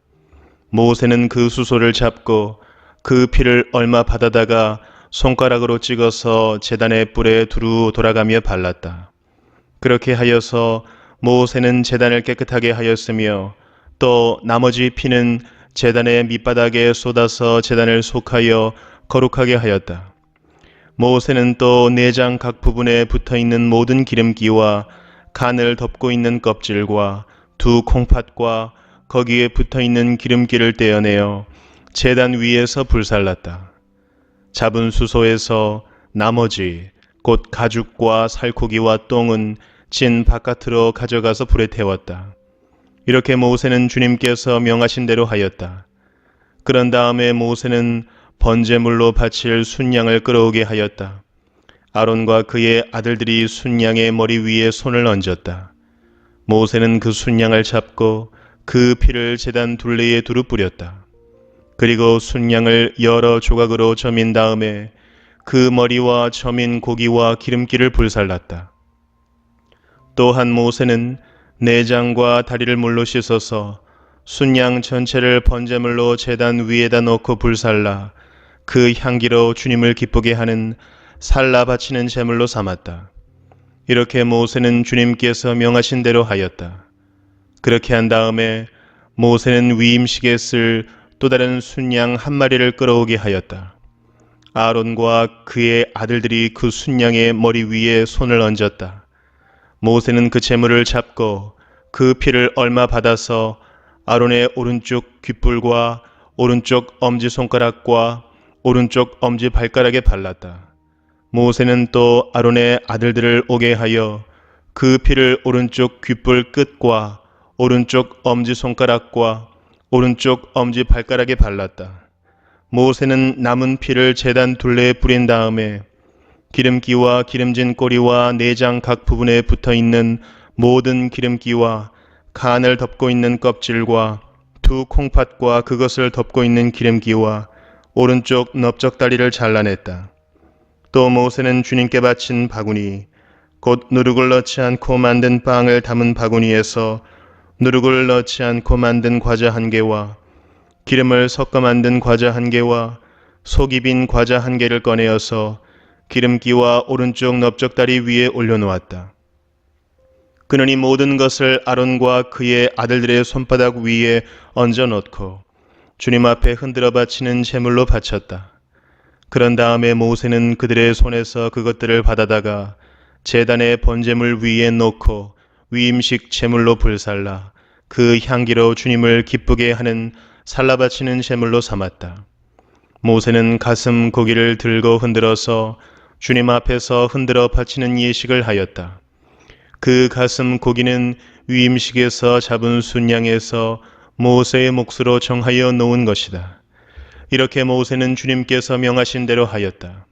A: 모세는 그 수소를 잡고 그 피를 얼마 받아다가 손가락으로 찍어서 제단의 뿔에 두루 돌아가며 발랐다. 그렇게 하여서 모세는 제단을 깨끗하게 하였으며 또 나머지 피는 제단의 밑바닥에 쏟아서 제단을 속하여 거룩하게 하였다. 모세는 또 내장 각 부분에 붙어있는 모든 기름기와 간을 덮고 있는 껍질과 두 콩팥과 거기에 붙어있는 기름기를 떼어내어 제단 위에서 불살랐다. 잡은 수소에서 나머지 곧 가죽과 살코기와 똥은 진 바깥으로 가져가서 불에 태웠다. 이렇게 모세는 주님께서 명하신 대로 하였다. 그런 다음에 모세는 번제물로 바칠 순양을 끌어오게 하였다. 아론과 그의 아들들이 순양의 머리 위에 손을 얹었다. 모세는 그 순양을 잡고 그 피를 제단 둘레에 두루 뿌렸다. 그리고 순양을 여러 조각으로 저민 다음에 그 머리와 저민 고기와 기름기를 불살랐다. 또한 모세는 내장과 다리를 물로 씻어서 순양 전체를 번제물로 제단 위에다 놓고 불살라 그 향기로 주님을 기쁘게 하는 살라 바치는 제물로 삼았다. 이렇게 모세는 주님께서 명하신 대로 하였다. 그렇게 한 다음에 모세는 위임식에 쓸 또 다른 순양 한 마리를 끌어오게 하였다. 아론과 그의 아들들이 그 순양의 머리 위에 손을 얹었다. 모세는 그 제물을 잡고 그 피를 얼마 받아서 아론의 오른쪽 귓불과 오른쪽 엄지손가락과 오른쪽 엄지발가락에 발랐다. 모세는 또 아론의 아들들을 오게 하여 그 피를 오른쪽 귓불 끝과 오른쪽 엄지손가락과 오른쪽 엄지발가락에 발랐다. 모세는 남은 피를 제단 둘레에 뿌린 다음에 기름기와 기름진 꼬리와 내장 각 부분에 붙어있는 모든 기름기와 간을 덮고 있는 껍질과 두 콩팥과 그것을 덮고 있는 기름기와 오른쪽 넓적다리를 잘라냈다. 또 모세는 주님께 바친 바구니, 곧 누룩을 넣지 않고 만든 빵을 담은 바구니에서 누룩을 넣지 않고 만든 과자 1개와 기름을 섞어 만든 과자 1개와 속이 빈 과자 1개를 꺼내어서 기름기와 오른쪽 넓적다리 위에 올려놓았다. 그는 이 모든 것을 아론과 그의 아들들의 손바닥 위에 얹어 놓고 주님 앞에 흔들어 바치는 제물로 바쳤다. 그런 다음에 모세는 그들의 손에서 그것들을 받아다가 제단의 번제물 위에 놓고 위임식 제물로 불살라 그 향기로 주님을 기쁘게 하는 살라 바치는 제물로 삼았다. 모세는 가슴 고기를 들고 흔들어서 주님 앞에서 흔들어 바치는 예식을 하였다. 그 가슴 고기는 위임식에서 잡은 순양에서 모세의 몫으로 정하여 놓은 것이다. 이렇게 모세는 주님께서 명하신 대로 하였다.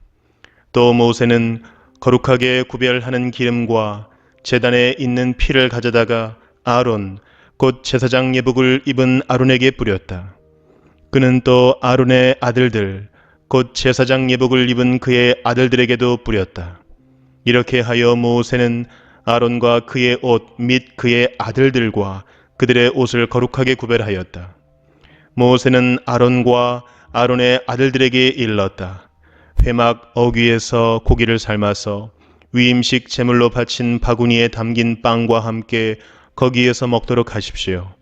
A: 또 모세는 거룩하게 구별하는 기름과 제단에 있는 피를 가져다가 아론, 곧 제사장 예복을 입은 아론에게 뿌렸다. 그는 또 아론의 아들들, 곧 제사장 예복을 입은 그의 아들들에게도 뿌렸다. 이렇게 하여 모세는 아론과 그의 옷 및 그의 아들들과 그들의 옷을 거룩하게 구별하였다. 모세는 아론과 아론의 아들들에게 일렀다. 회막 어귀에서 고기를 삶아서 위임식 제물로 바친 바구니에 담긴 빵과 함께 거기에서 먹도록 하십시오.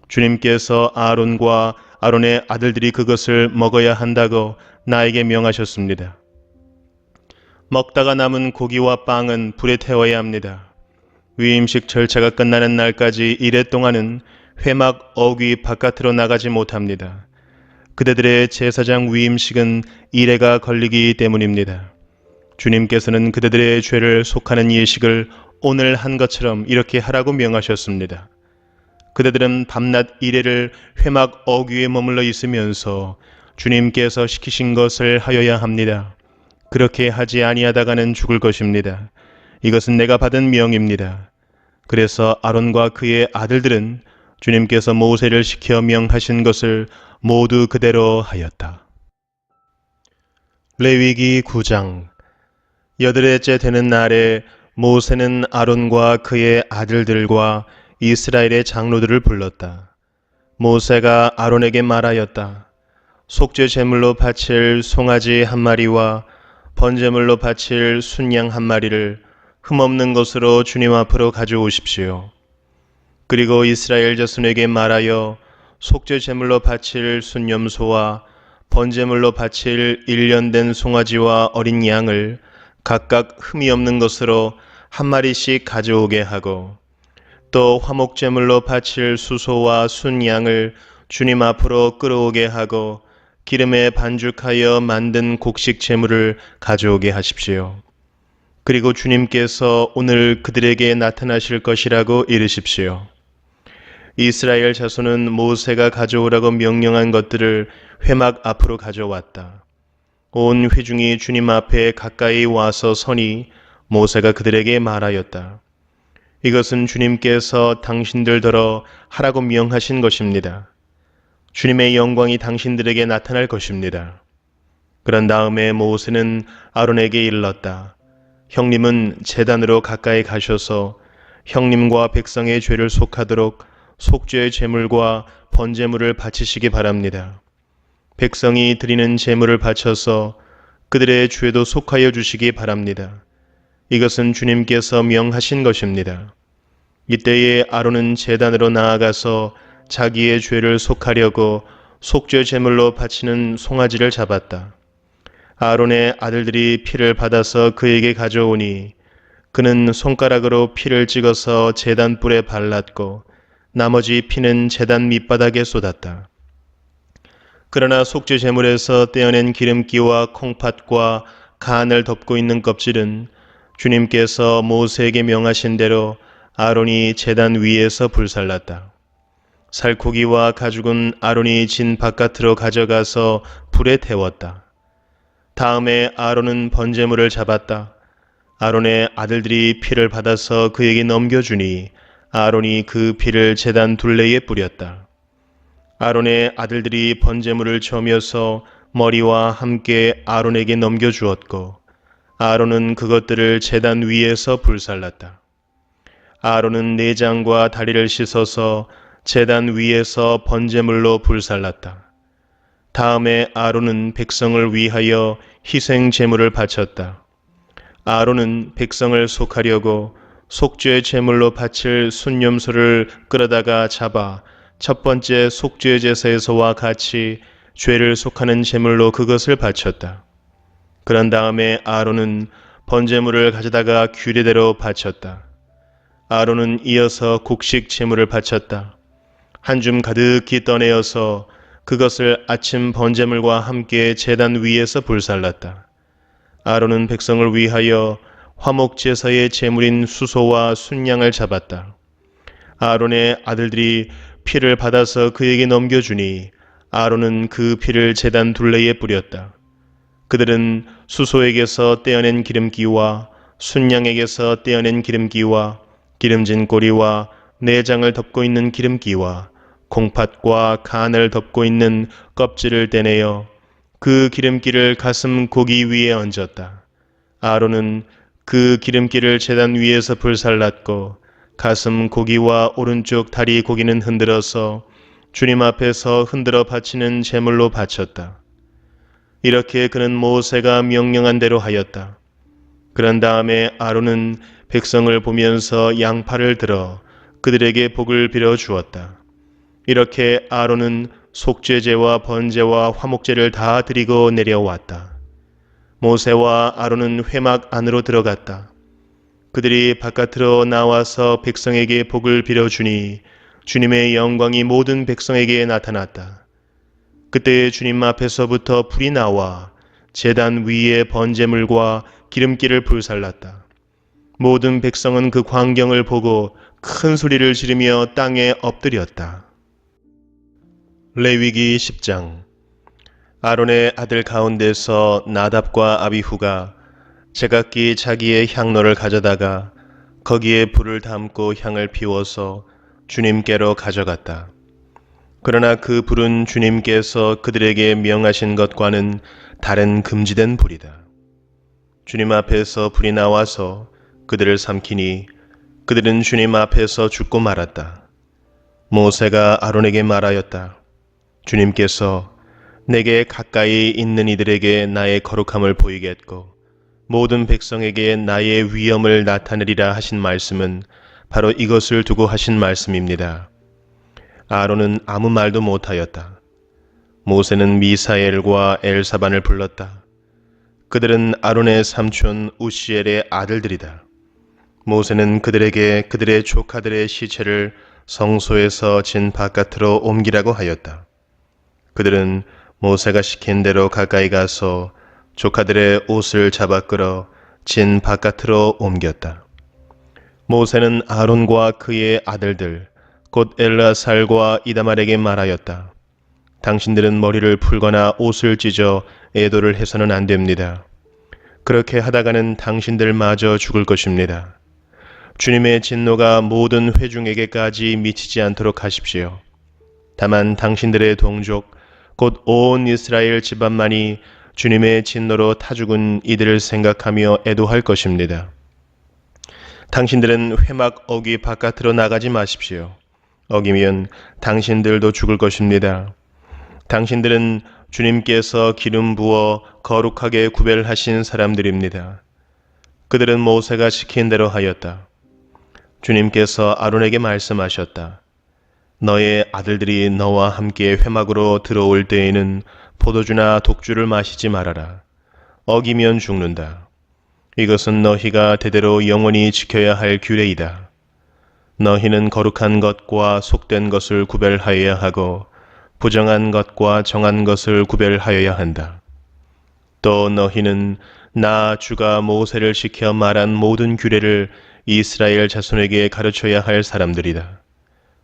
A: 주님께서 아론과 아론의 아들들이 그것을 먹어야 한다고 나에게 명하셨습니다. 먹다가 남은 고기와 빵은 불에 태워야 합니다. 위임식 절차가 끝나는 날까지 이래 동안은 회막 어귀 바깥으로 나가지 못합니다. 그대들의 제사장 위임식은 이래가 걸리기 때문입니다. 주님께서는 그대들의 죄를 속하는 예식을 오늘 한 것처럼 이렇게 하라고 명하셨습니다. 그대들은 밤낮 이래를 회막 어귀에 머물러 있으면서 주님께서 시키신 것을 하여야 합니다. 그렇게 하지 아니하다가는 죽을 것입니다. 이것은 내가 받은 명입니다. 그래서 아론과 그의 아들들은 주님께서 모세를 시켜 명하신 것을 모두 그대로 하였다. 레위기 9장. 여드레째 되는 날에 모세는 아론과 그의 아들들과 이스라엘의 장로들을 불렀다. 모세가 아론에게 말하였다. 속죄 제물로 바칠 송아지 한 마리와 번제물로 바칠 순양 한 마리를 흠없는 것으로 주님 앞으로 가져오십시오. 그리고 이스라엘 자손에게 말하여 속죄 제물로 바칠 순염소와 번제물로 바칠 1년 된 송아지와 어린 양을 각각 흠이 없는 것으로 한 마리씩 가져오게 하고 또 화목제물로 바칠 수소와 순양을 주님 앞으로 끌어오게 하고 기름에 반죽하여 만든 곡식 제물을 가져오게 하십시오. 그리고 주님께서 오늘 그들에게 나타나실 것이라고 이르십시오. 이스라엘 자손은 모세가 가져오라고 명령한 것들을 회막 앞으로 가져왔다. 온 회중이 주님 앞에 가까이 와서 서니 모세가 그들에게 말하였다. 이것은 주님께서 당신들더러 하라고 명하신 것입니다. 주님의 영광이 당신들에게 나타날 것입니다. 그런 다음에 모세는 아론에게 일렀다. 형님은 제단으로 가까이 가셔서 형님과 백성의 죄를 속하도록 속죄의 제물과 번제물을 바치시기 바랍니다. 백성이 드리는 제물을 바쳐서 그들의 죄도 속하여 주시기 바랍니다. 이것은 주님께서 명하신 것입니다. 이때에 아론은 제단으로 나아가서 자기의 죄를 속하려고 속죄 제물로 바치는 송아지를 잡았다. 아론의 아들들이 피를 받아서 그에게 가져오니 그는 손가락으로 피를 찍어서 제단 뿔에 발랐고 나머지 피는 제단 밑바닥에 쏟았다. 그러나 속죄 제물에서 떼어낸 기름기와 콩팥과 간을 덮고 있는 껍질은 주님께서 모세에게 명하신 대로 아론이 제단 위에서 불살랐다. 살코기와 가죽은 아론이 진 바깥으로 가져가서 불에 태웠다. 다음에 아론은 번제물을 잡았다. 아론의 아들들이 피를 받아서 그에게 넘겨주니 아론이 그 피를 제단 둘레에 뿌렸다. 아론의 아들들이 번제물을 저며서 머리와 함께 아론에게 넘겨주었고 아론은 그것들을 제단 위에서 불살랐다. 아론은 내장과 다리를 씻어서 제단 위에서 번제물로 불살랐다. 다음에 아론은 백성을 위하여 희생 제물을 바쳤다. 아론은 백성을 속하려고 속죄 제물로 바칠 순염소를 끌어다가 잡아 첫 번째 속죄 제사에서와 같이 죄를 속하는 제물로 그것을 바쳤다. 그런 다음에 아론은 번제물을 가져다가 규례대로 바쳤다. 아론은 이어서 곡식 제물을 바쳤다. 한 줌 가득히 떠내어서 그것을 아침 번제물과 함께 제단 위에서 불살랐다. 아론은 백성을 위하여 화목제사의 제물인 수소와 순양을 잡았다. 아론의 아들들이 피를 받아서 그에게 넘겨주니 아론은 그 피를 제단 둘레에 뿌렸다. 그들은 수소에게서 떼어낸 기름기와 순양에게서 떼어낸 기름기와 기름진 꼬리와 내장을 덮고 있는 기름기와 콩팥과 간을 덮고 있는 껍질을 떼내어 그 기름기를 가슴 고기 위에 얹었다. 아론은 그 기름기를 제단 위에서 불살랐고 가슴 고기와 오른쪽 다리 고기는 흔들어서 주님 앞에서 흔들어 바치는 제물로 바쳤다. 이렇게 그는 모세가 명령한 대로 하였다. 그런 다음에 아론은 백성을 보면서 양팔을 들어 그들에게 복을 빌어 주었다. 이렇게 아론은 속죄제와 번제와 화목제를 다 드리고 내려왔다. 모세와 아론은 회막 안으로 들어갔다. 그들이 바깥으로 나와서 백성에게 복을 빌어주니 주님의 영광이 모든 백성에게 나타났다. 그때 주님 앞에서부터 불이 나와 제단 위에 번제물과 기름기를 불살랐다. 모든 백성은 그 광경을 보고 큰 소리를 지르며 땅에 엎드렸다. 레위기 10장. 아론의 아들 가운데서 나답과 아비후가 제각기 자기의 향로를 가져다가 거기에 불을 담고 향을 피워서 주님께로 가져갔다. 그러나 그 불은 주님께서 그들에게 명하신 것과는 다른 금지된 불이다. 주님 앞에서 불이 나와서 그들을 삼키니 그들은 주님 앞에서 죽고 말았다. 모세가 아론에게 말하였다. 주님께서 내게 가까이 있는 이들에게 나의 거룩함을 보이겠고 모든 백성에게 나의 위엄을 나타내리라 하신 말씀은 바로 이것을 두고 하신 말씀입니다. 아론은 아무 말도 못하였다. 모세는 미사엘과 엘사반을 불렀다. 그들은 아론의 삼촌 우시엘의 아들들이다. 모세는 그들에게 그들의 조카들의 시체를 성소에서 진 바깥으로 옮기라고 하였다. 그들은 모세가 시킨 대로 가까이 가서 조카들의 옷을 잡아 끌어 진 바깥으로 옮겼다. 모세는 아론과 그의 아들들 곧 엘라살과 이다말에게 말하였다. 당신들은 머리를 풀거나 옷을 찢어 애도를 해서는 안 됩니다. 그렇게 하다가는 당신들마저 죽을 것입니다. 주님의 진노가 모든 회중에게까지 미치지 않도록 하십시오. 다만 당신들의 동족 곧 온 이스라엘 집안만이 주님의 진노로 타 죽은 이들을 생각하며 애도할 것입니다. 당신들은 회막 어귀 바깥으로 나가지 마십시오. 어기면 당신들도 죽을 것입니다. 당신들은 주님께서 기름 부어 거룩하게 구별하신 사람들입니다. 그들은 모세가 시킨 대로 하였다. 주님께서 아론에게 말씀하셨다. 너의 아들들이 너와 함께 회막으로 들어올 때에는 포도주나 독주를 마시지 말아라. 어기면 죽는다. 이것은 너희가 대대로 영원히 지켜야 할 규례이다. 너희는 거룩한 것과 속된 것을 구별하여야 하고 부정한 것과 정한 것을 구별하여야 한다. 또 너희는 나 주가 모세를 시켜 말한 모든 규례를 이스라엘 자손에게 가르쳐야 할 사람들이다.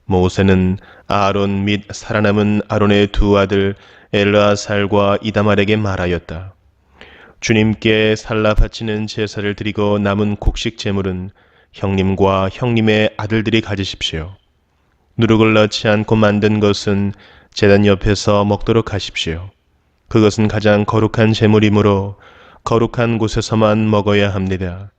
A: 모세는 아론 및 살아남은 아론의 두 아들 엘르아살과 이다말에게 말하였다. 주님께 살라 바치는 제사를 드리고 남은 곡식 제물은 형님과 형님의 아들들이 가지십시오. 누룩을 넣지 않고 만든 것은 제단 옆에서 먹도록 하십시오. 그것은 가장 거룩한 제물이므로 거룩한 곳에서만 먹어야 합니다.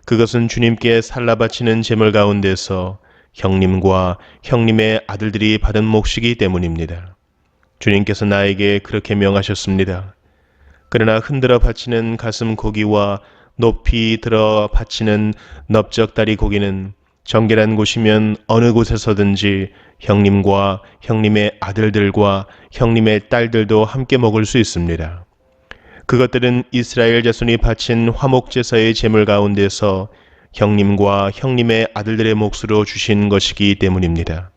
A: 그것은 주님께 살라 바치는 제물 가운데서 형님과 형님의 아들들이 받은 몫이기 때문입니다. 주님께서 나에게 그렇게 명하셨습니다. 그러나 흔들어 바치는 가슴 고기와 높이 들어 바치는 넓적다리 고기는 정결한 곳이면 어느 곳에서든지 형님과 형님의 아들들과 형님의 딸들도 함께 먹을 수 있습니다. 그것들은 이스라엘 자손이 바친 화목제사의 제물 가운데서 형님과 형님의 아들들의 몫으로 주신 것이기 때문입니다.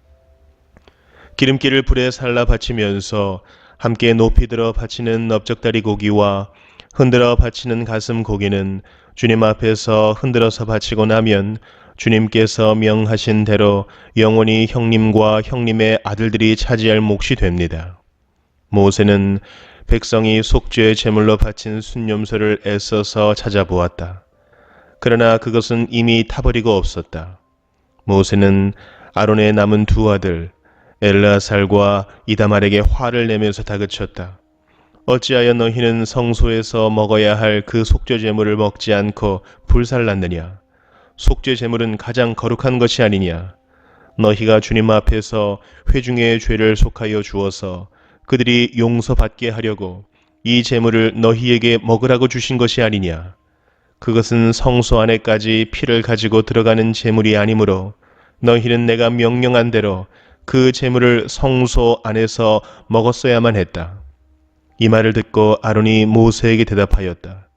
A: 기름기를 불에 살라 바치면서 함께 높이 들어 바치는 넓적다리 고기와 흔들어 바치는 가슴 고기는 주님 앞에서 흔들어서 바치고 나면 주님께서 명하신 대로 영원히 형님과 형님의 아들들이 차지할 몫이 됩니다. 모세는 백성이 속죄 제물로 바친 순념소를 애써서 찾아보았다. 그러나 그것은 이미 타버리고 없었다. 모세는 아론의 남은 두 아들 엘르아살과 이다말에게 화를 내면서 다그쳤다. 어찌하여 너희는 성소에서 먹어야 할 그 속죄 제물을 먹지 않고 불살랐느냐? 속죄 제물은 가장 거룩한 것이 아니냐? 너희가 주님 앞에서 회중의 죄를 속하여 주어서 그들이 용서받게 하려고 이 제물을 너희에게 먹으라고 주신 것이 아니냐. 그것은 성소 안에까지 피를 가지고 들어가는 제물이 아니므로 너희는 내가 명령한 대로 그 제물을 성소 안에서 먹었어야만 했다. 이 말을 듣고 아론이 모세에게 대답하였다.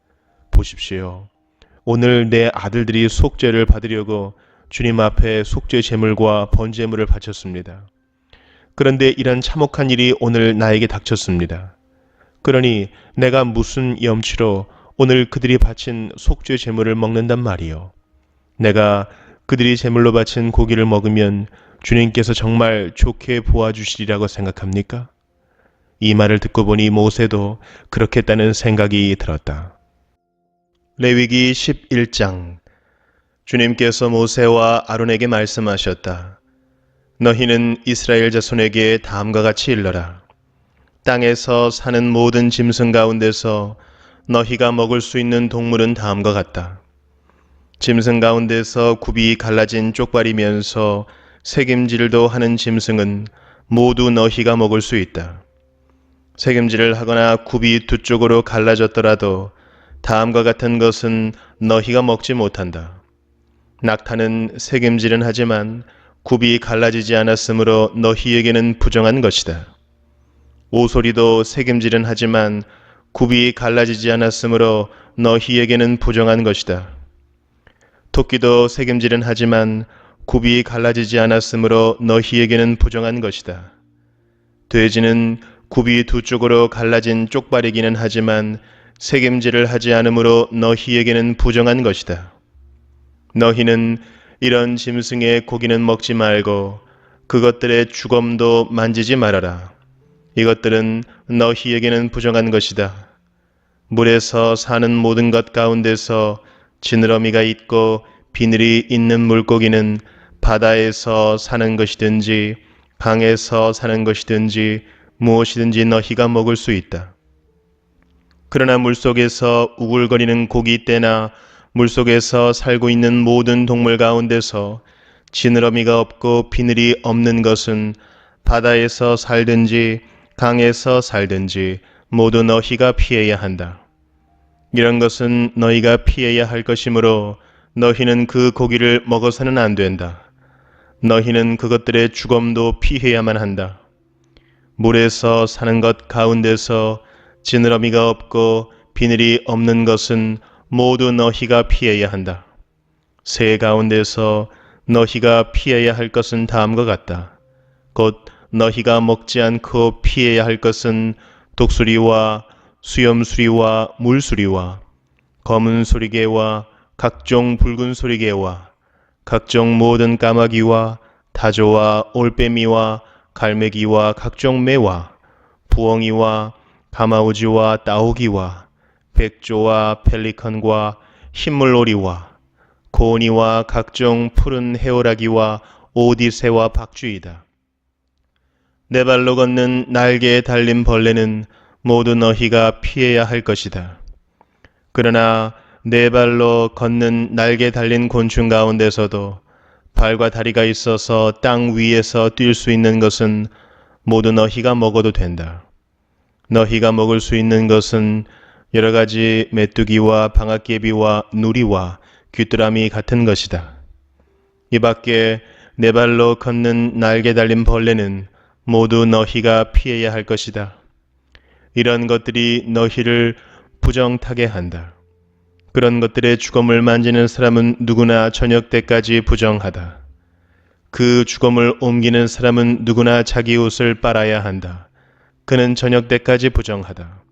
A: 보십시오. 오늘 내 아들들이 속죄를 받으려고 주님 앞에 속죄 제물과 번제물을 바쳤습니다. 그런데 이런 참혹한 일이 오늘 나에게 닥쳤습니다. 그러니 내가 무슨 염치로 오늘 그들이 바친 속죄 제물을 먹는단 말이요. 내가 그들이 제물로 바친 고기를 먹으면 주님께서 정말 좋게 보아주시리라고 생각합니까? 이 말을 듣고 보니 모세도 그렇겠다는 생각이 들었다. 레위기 11장. 주님께서 모세와 아론에게 말씀하셨다. 너희는 이스라엘 자손에게 다음과 같이 일러라. 땅에서 사는 모든 짐승 가운데서 너희가 먹을 수 있는 동물은 다음과 같다. 짐승 가운데서 굽이 갈라진 쪽발이면서 새김질도 하는 짐승은 모두 너희가 먹을 수 있다. 새김질을 하거나 굽이 두 쪽으로 갈라졌더라도 다음과 같은 것은 너희가 먹지 못한다. 낙타는 새김질은 하지만 굽이 갈라지지 않았으므로 너희에게는 부정한 것이다. 오소리도 새김질은 하지만 굽이 갈라지지 않았으므로 너희에게는 부정한 것이다. 토끼도 새김질은 하지만 굽이 갈라지지 않았으므로 너희에게는 부정한 것이다. 돼지는 굽이 두 쪽으로 갈라진 쪽발이기는 하지만 새김질을 하지 않으므로 너희에게는 부정한 것이다. 너희는 이런 짐승의 고기는 먹지 말고 그것들의 주검도 만지지 말아라. 이것들은 너희에게는 부정한 것이다. 물에서 사는 모든 것 가운데서 지느러미가 있고 비늘이 있는 물고기는 바다에서 사는 것이든지 강에서 사는 것이든지 무엇이든지 너희가 먹을 수 있다. 그러나 물속에서 우글거리는 고기떼나 물속에서 살고 있는 모든 동물 가운데서 지느러미가 없고 비늘이 없는 것은 바다에서 살든지 강에서 살든지 모두 너희가 피해야 한다. 이런 것은 너희가 피해야 할 것이므로 너희는 그 고기를 먹어서는 안 된다. 너희는 그것들의 주검도 피해야만 한다. 물에서 사는 것 가운데서 지느러미가 없고 비늘이 없는 것은 모두 너희가 피해야 한다. 새 가운데서 너희가 피해야 할 것은 다음과 같다. 곧 너희가 먹지 않고 피해야 할 것은 독수리와 수염수리와 물수리와 검은 소리개와 각종 붉은 소리개와 각종 모든 까마귀와 타조와 올빼미와 갈매기와 각종 매와 부엉이와 가마우지와 따오기와 백조와 펠리컨과 흰물오리와 고니와 각종 푸른 해오라기와 오디새와 박쥐이다. 네 발로 걷는 날개에 달린 벌레는 모두 너희가 피해야 할 것이다. 그러나 네 발로 걷는 날개 달린 곤충 가운데서도 발과 다리가 있어서 땅 위에서 뛸 수 있는 것은 모두 너희가 먹어도 된다. 너희가 먹을 수 있는 것은 여러 가지 메뚜기와 방앗개비와 누리와 귀뚜라미 같은 것이다. 이 밖에 네 발로 걷는 날개 달린 벌레는 모두 너희가 피해야 할 것이다. 이런 것들이 너희를 부정타게 한다. 그런 것들의 주검을 만지는 사람은 누구나 저녁 때까지 부정하다. 그 주검을 옮기는 사람은 누구나 자기 옷을 빨아야 한다. 그는 저녁 때까지 부정하다.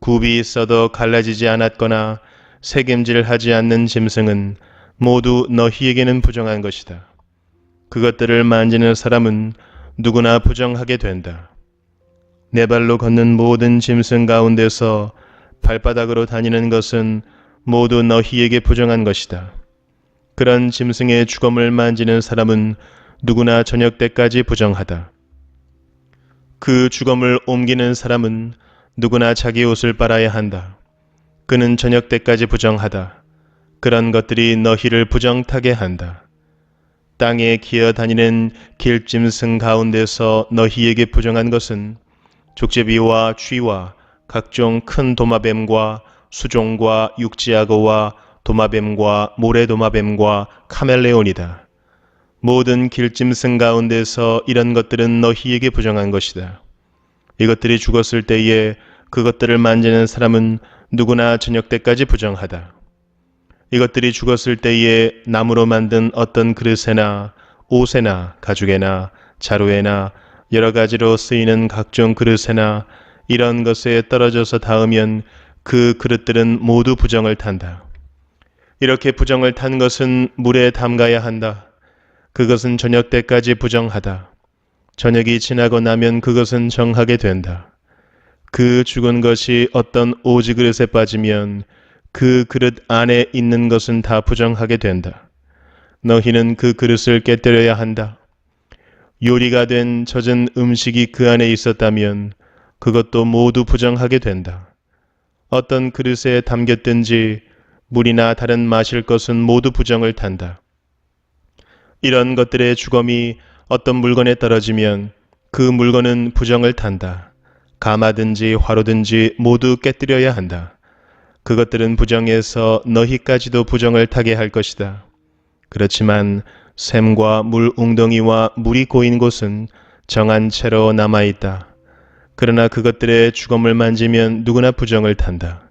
A: 굽이 있어도 갈라지지 않았거나 새김질을 하지 않는 짐승은 모두 너희에게는 부정한 것이다. 그것들을 만지는 사람은 누구나 부정하게 된다. 네 발로 걷는 모든 짐승 가운데서 발바닥으로 다니는 것은 모두 너희에게 부정한 것이다. 그런 짐승의 주검을 만지는 사람은 누구나 저녁 때까지 부정하다. 그 주검을 옮기는 사람은 누구나 자기 옷을 빨아야 한다. 그는 저녁 때까지 부정하다. 그런 것들이 너희를 부정타게 한다. 땅에 기어다니는 길짐승 가운데서 너희에게 부정한 것은 족제비와 쥐와 각종 큰 도마뱀과 수종과 육지악어와 도마뱀과 모래도마뱀과 카멜레온이다. 모든 길짐승 가운데서 이런 것들은 너희에게 부정한 것이다. 이것들이 죽었을 때에 그것들을 만지는 사람은 누구나 저녁 때까지 부정하다. 이것들이 죽었을 때에 나무로 만든 어떤 그릇에나 옷에나 가죽에나 자루에나 여러 가지로 쓰이는 각종 그릇에나 이런 것에 떨어져서 닿으면 그 그릇들은 모두 부정을 탄다. 이렇게 부정을 탄 것은 물에 담가야 한다. 그것은 저녁 때까지 부정하다. 저녁이 지나고 나면 그것은 정하게 된다. 그 죽은 것이 어떤 오지 그릇에 빠지면 그 그릇 안에 있는 것은 다 부정하게 된다. 너희는 그 그릇을 깨뜨려야 한다. 요리가 된 젖은 음식이 그 안에 있었다면 그것도 모두 부정하게 된다. 어떤 그릇에 담겼든지 물이나 다른 마실 것은 모두 부정을 탄다. 이런 것들의 주검이 어떤 물건에 떨어지면 그 물건은 부정을 탄다. 가마든지 화로든지 모두 깨뜨려야 한다. 그것들은 부정해서 너희까지도 부정을 타게 할 것이다. 그렇지만 샘과 물 웅덩이와 물이 고인 곳은 정한 채로 남아있다. 그러나 그것들의 주검을 만지면 누구나 부정을 탄다.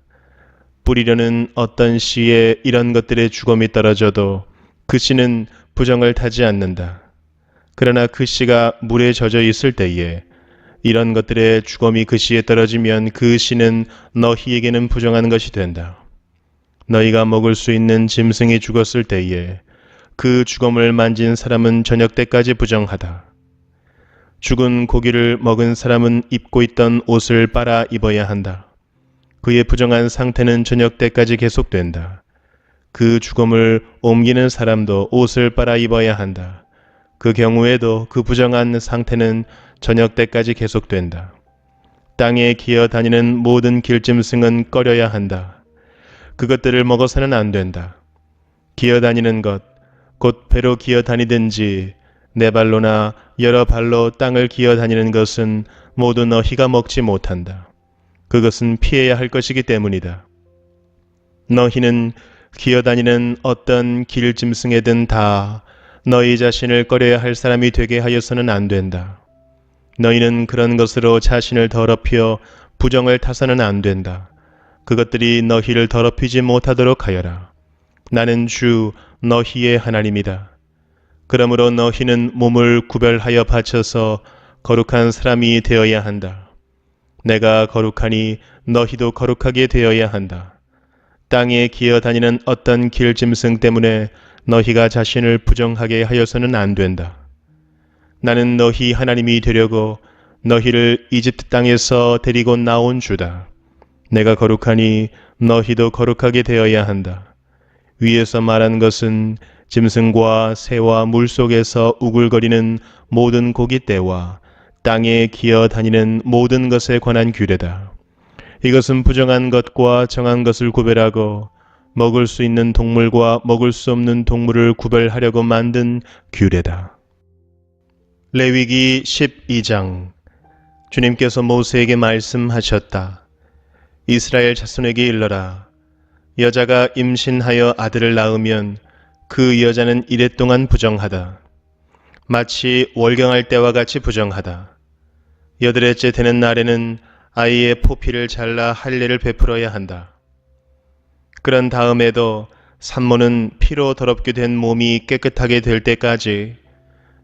A: 뿌리려는 어떤 씨에 이런 것들의 주검이 떨어져도 그 씨는 부정을 타지 않는다. 그러나 그 씨가 물에 젖어 있을 때에 이런 것들의 주검이 그 씨에 떨어지면 그 씨는 너희에게는 부정한 것이 된다. 너희가 먹을 수 있는 짐승이 죽었을 때에 그 주검을 만진 사람은 저녁 때까지 부정하다. 죽은 고기를 먹은 사람은 입고 있던 옷을 빨아 입어야 한다. 그의 부정한 상태는 저녁 때까지 계속된다. 그 주검을 옮기는 사람도 옷을 빨아 입어야 한다. 그 경우에도 그 부정한 상태는 저녁 때까지 계속된다. 땅에 기어다니는 모든 길짐승은 꺼려야 한다. 그것들을 먹어서는 안 된다. 기어다니는 것, 곧 배로 기어다니든지 네 발로나 여러 발로 땅을 기어다니는 것은 모두 너희가 먹지 못한다. 그것은 피해야 할 것이기 때문이다. 너희는 기어다니는 어떤 길짐승에든 다 너희 자신을 꺼려야 할 사람이 되게 하여서는 안 된다. 너희는 그런 것으로 자신을 더럽혀 부정을 타서는 안 된다. 그것들이 너희를 더럽히지 못하도록 하여라. 나는 주 너희의 하나님이다. 그러므로 너희는 몸을 구별하여 바쳐서 거룩한 사람이 되어야 한다. 내가 거룩하니 너희도 거룩하게 되어야 한다. 땅에 기어다니는 어떤 길짐승 때문에 너희가 자신을 부정하게 하여서는 안 된다. 나는 너희 하나님이 되려고 너희를 이집트 땅에서 데리고 나온 주다. 내가 거룩하니 너희도 거룩하게 되어야 한다. 위에서 말한 것은 짐승과 새와 물속에서 우글거리는 모든 고깃대와 땅에 기어다니는 모든 것에 관한 규례다. 이것은 부정한 것과 정한 것을 구별하고 먹을 수 있는 동물과 먹을 수 없는 동물을 구별하려고 만든 규례다. 레위기 12장. 주님께서 모세에게 말씀하셨다. 이스라엘 자손에게 일러라. 여자가 임신하여 아들을 낳으면 그 여자는 이랫동안 부정하다. 마치 월경할 때와 같이 부정하다. 여드레째 되는 날에는 아이의 포피를 잘라 할례를 베풀어야 한다. 그런 다음에도 산모는 피로 더럽게 된 몸이 깨끗하게 될 때까지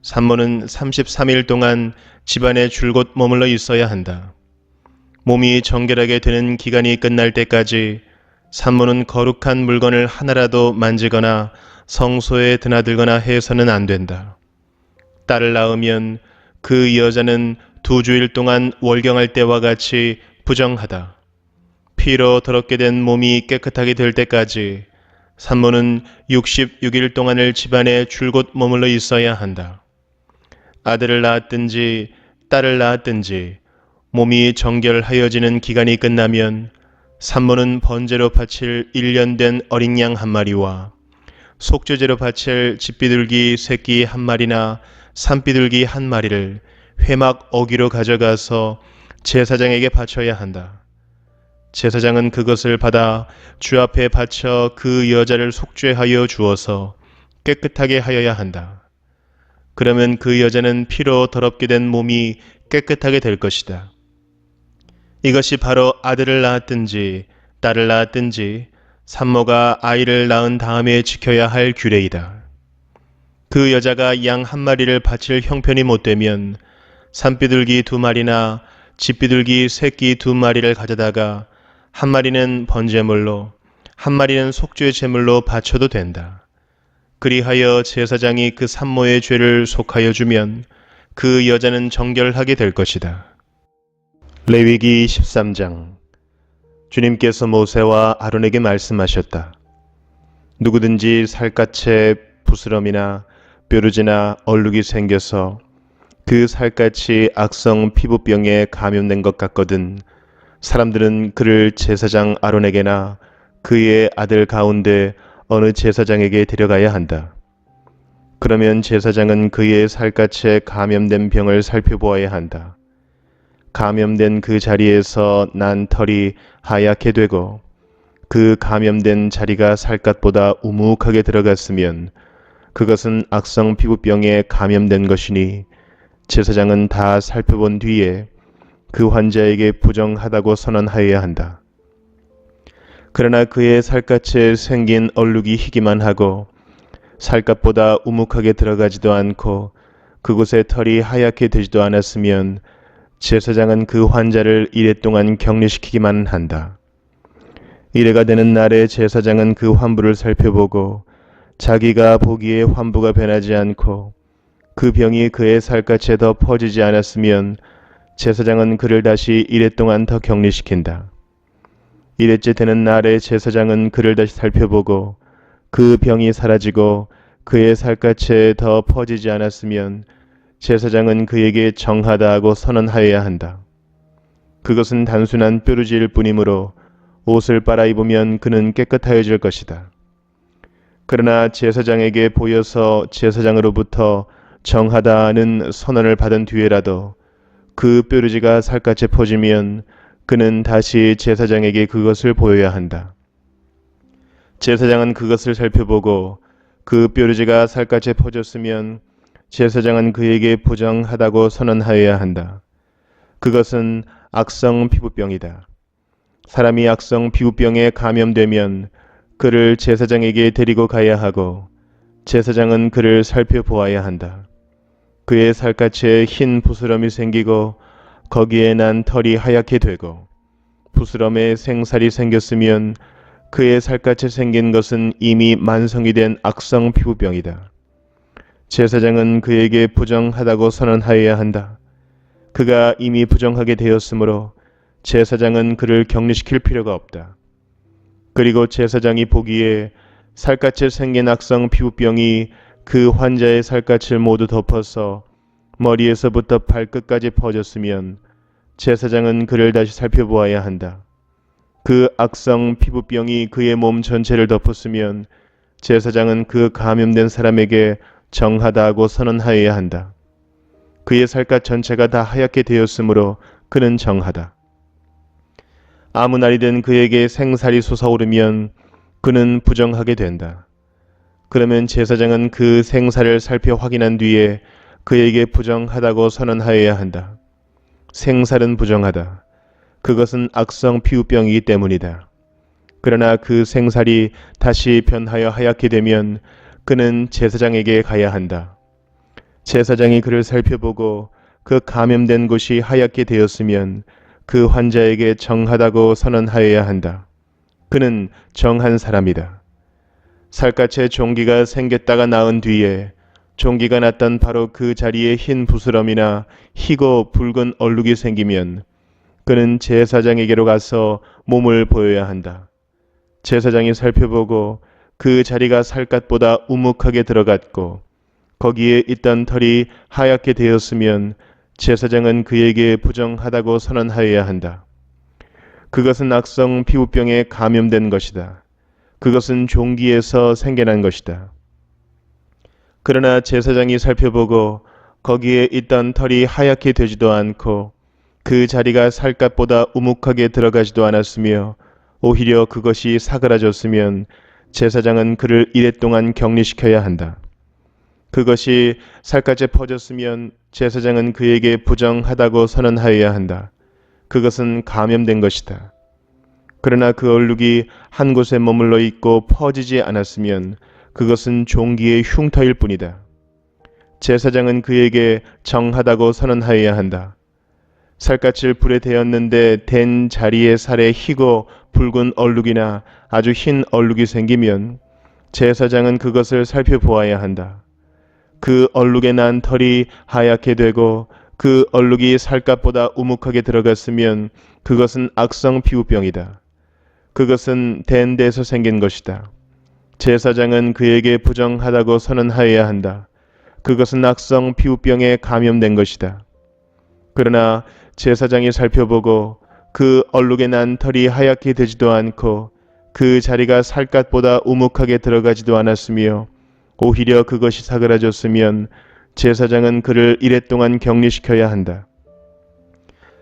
A: 산모는 33일 동안 집안에 줄곧 머물러 있어야 한다. 몸이 정결하게 되는 기간이 끝날 때까지 산모는 거룩한 물건을 하나라도 만지거나 성소에 드나들거나 해서는 안 된다. 딸을 낳으면 그 여자는 2주일 동안 월경할 때와 같이 부정하다. 피로 더럽게 된 몸이 깨끗하게 될 때까지 산모는 66일 동안을 집안에 줄곧 머물러 있어야 한다. 아들을 낳았든지 딸을 낳았든지 몸이 정결하여지는 기간이 끝나면 산모는 번제로 바칠 1년 된 어린 양 한 마리와 속죄제로 바칠 집비둘기 새끼 한 마리나 산비둘기 한 마리를 회막 어기로 가져가서 제사장에게 바쳐야 한다. 제사장은 그것을 받아 주 앞에 바쳐 그 여자를 속죄하여 주어서 깨끗하게 하여야 한다. 그러면 그 여자는 피로 더럽게 된 몸이 깨끗하게 될 것이다. 이것이 바로 아들을 낳았든지 딸을 낳았든지 산모가 아이를 낳은 다음에 지켜야 할 규례이다. 그 여자가 양 한 마리를 바칠 형편이 못되면 산비둘기 두 마리나 집비둘기 새끼 두 마리를 가져다가 한 마리는 번제물로 한 마리는 속죄 제물로 바쳐도 된다. 그리하여 제사장이 그 산모의 죄를 속하여 주면 그 여자는 정결하게 될 것이다. 레위기 13장. 주님께서 모세와 아론에게 말씀하셨다. 누구든지 살갗에 부스럼이나 뾰루지나 얼룩이 생겨서 그 살갗이 악성 피부병에 감염된 것 같거든 사람들은 그를 제사장 아론에게나 그의 아들 가운데 어느 제사장에게 데려가야 한다. 그러면 제사장은 그의 살갗에 감염된 병을 살펴보아야 한다. 감염된 그 자리에서 난 털이 하얗게 되고 그 감염된 자리가 살갗보다 우묵하게 들어갔으면 그것은 악성 피부병에 감염된 것이니 제사장은 다 살펴본 뒤에 그 환자에게 부정하다고 선언하여야 한다. 그러나 그의 살갗에 생긴 얼룩이 희기만 하고 살갗보다 우묵하게 들어가지도 않고 그곳에 털이 하얗게 되지도 않았으면 제사장은 그 환자를 이레 동안 격리시키기만 한다. 이레가 되는 날에 제사장은 그 환부를 살펴보고 자기가 보기에 환부가 변하지 않고 그 병이 그의 살갗에 더 퍼지지 않았으면 제사장은 그를 다시 이레 동안 더 격리시킨다. 이레째 되는 날에 제사장은 그를 다시 살펴보고 그 병이 사라지고 그의 살갗에 더 퍼지지 않았으면 제사장은 그에게 정하다 하고 선언하여야 한다. 그것은 단순한 뾰루지일 뿐이므로 옷을 빨아 입으면 그는 깨끗하여질 것이다. 그러나 제사장에게 보여서 제사장으로부터 정하다는 선언을 받은 뒤에라도 그 뾰루지가 살갗에 퍼지면 그는 다시 제사장에게 그것을 보여야 한다. 제사장은 그것을 살펴보고 그 뾰루지가 살갗에 퍼졌으면 제사장은 그에게 부정하다고 선언하여야 한다. 그것은 악성 피부병이다. 사람이 악성 피부병에 감염되면 그를 제사장에게 데리고 가야 하고 제사장은 그를 살펴보아야 한다. 그의 살갗에 흰 부스럼이 생기고 거기에 난 털이 하얗게 되고 부스럼에 생살이 생겼으면 그의 살갗에 생긴 것은 이미 만성이 된 악성 피부병이다. 제사장은 그에게 부정하다고 선언하여야 한다. 그가 이미 부정하게 되었으므로 제사장은 그를 격리시킬 필요가 없다. 그리고 제사장이 보기에 살갗에 생긴 악성 피부병이 그 환자의 살갗을 모두 덮어서 머리에서부터 발끝까지 퍼졌으면 제사장은 그를 다시 살펴보아야 한다. 그 악성 피부병이 그의 몸 전체를 덮었으면 제사장은 그 감염된 사람에게 정하다 하고 선언하여야 한다. 그의 살갗 전체가 다 하얗게 되었으므로 그는 정하다. 아무 날이든 그에게 생살이 솟아오르면 그는 부정하게 된다. 그러면 제사장은 그 생살을 살펴 확인한 뒤에 그에게 부정하다고 선언하여야 한다. 생살은 부정하다. 그것은 악성 피부병이기 때문이다. 그러나 그 생살이 다시 변하여 하얗게 되면 그는 제사장에게 가야 한다. 제사장이 그를 살펴보고 그 감염된 곳이 하얗게 되었으면 그 환자에게 정하다고 선언하여야 한다. 그는 정한 사람이다. 살갗에 종기가 생겼다가 나은 뒤에 종기가 났던 바로 그 자리에 흰 부스럼이나 희고 붉은 얼룩이 생기면 그는 제사장에게로 가서 몸을 보여야 한다. 제사장이 살펴보고 그 자리가 살갗보다 우묵하게 들어갔고 거기에 있던 털이 하얗게 되었으면 제사장은 그에게 부정하다고 선언하여야 한다. 그것은 악성 피부병에 감염된 것이다. 그것은 종기에서 생겨난 것이다. 그러나 제사장이 살펴보고 거기에 있던 털이 하얗게 되지도 않고 그 자리가 살갗보다 우묵하게 들어가지도 않았으며 오히려 그것이 사그라졌으면 제사장은 그를 이랫 동안 격리시켜야 한다. 그것이 살갗에 퍼졌으면 제사장은 그에게 부정하다고 선언하여야 한다. 그것은 감염된 것이다. 그러나 그 얼룩이 한 곳에 머물러 있고 퍼지지 않았으면 그것은 종기의 흉터일 뿐이다. 제사장은 그에게 정하다고 선언하여야 한다. 살갗을 불에 데웠는데 댄 자리에 살에 희고 붉은 얼룩이나 아주 흰 얼룩이 생기면 제사장은 그것을 살펴보아야 한다. 그 얼룩에 난 털이 하얗게 되고 그 얼룩이 살갗보다 우묵하게 들어갔으면 그것은 악성 피부병이다. 그것은 댄 데서 생긴 것이다. 제사장은 그에게 부정하다고 선언하여야 한다. 그것은 악성 피부병에 감염된 것이다. 그러나 제사장이 살펴보고 그 얼룩에 난 털이 하얗게 되지도 않고 그 자리가 살갗보다 우묵하게 들어가지도 않았으며 오히려 그것이 사그라졌으면 제사장은 그를 이랫 동안 격리시켜야 한다.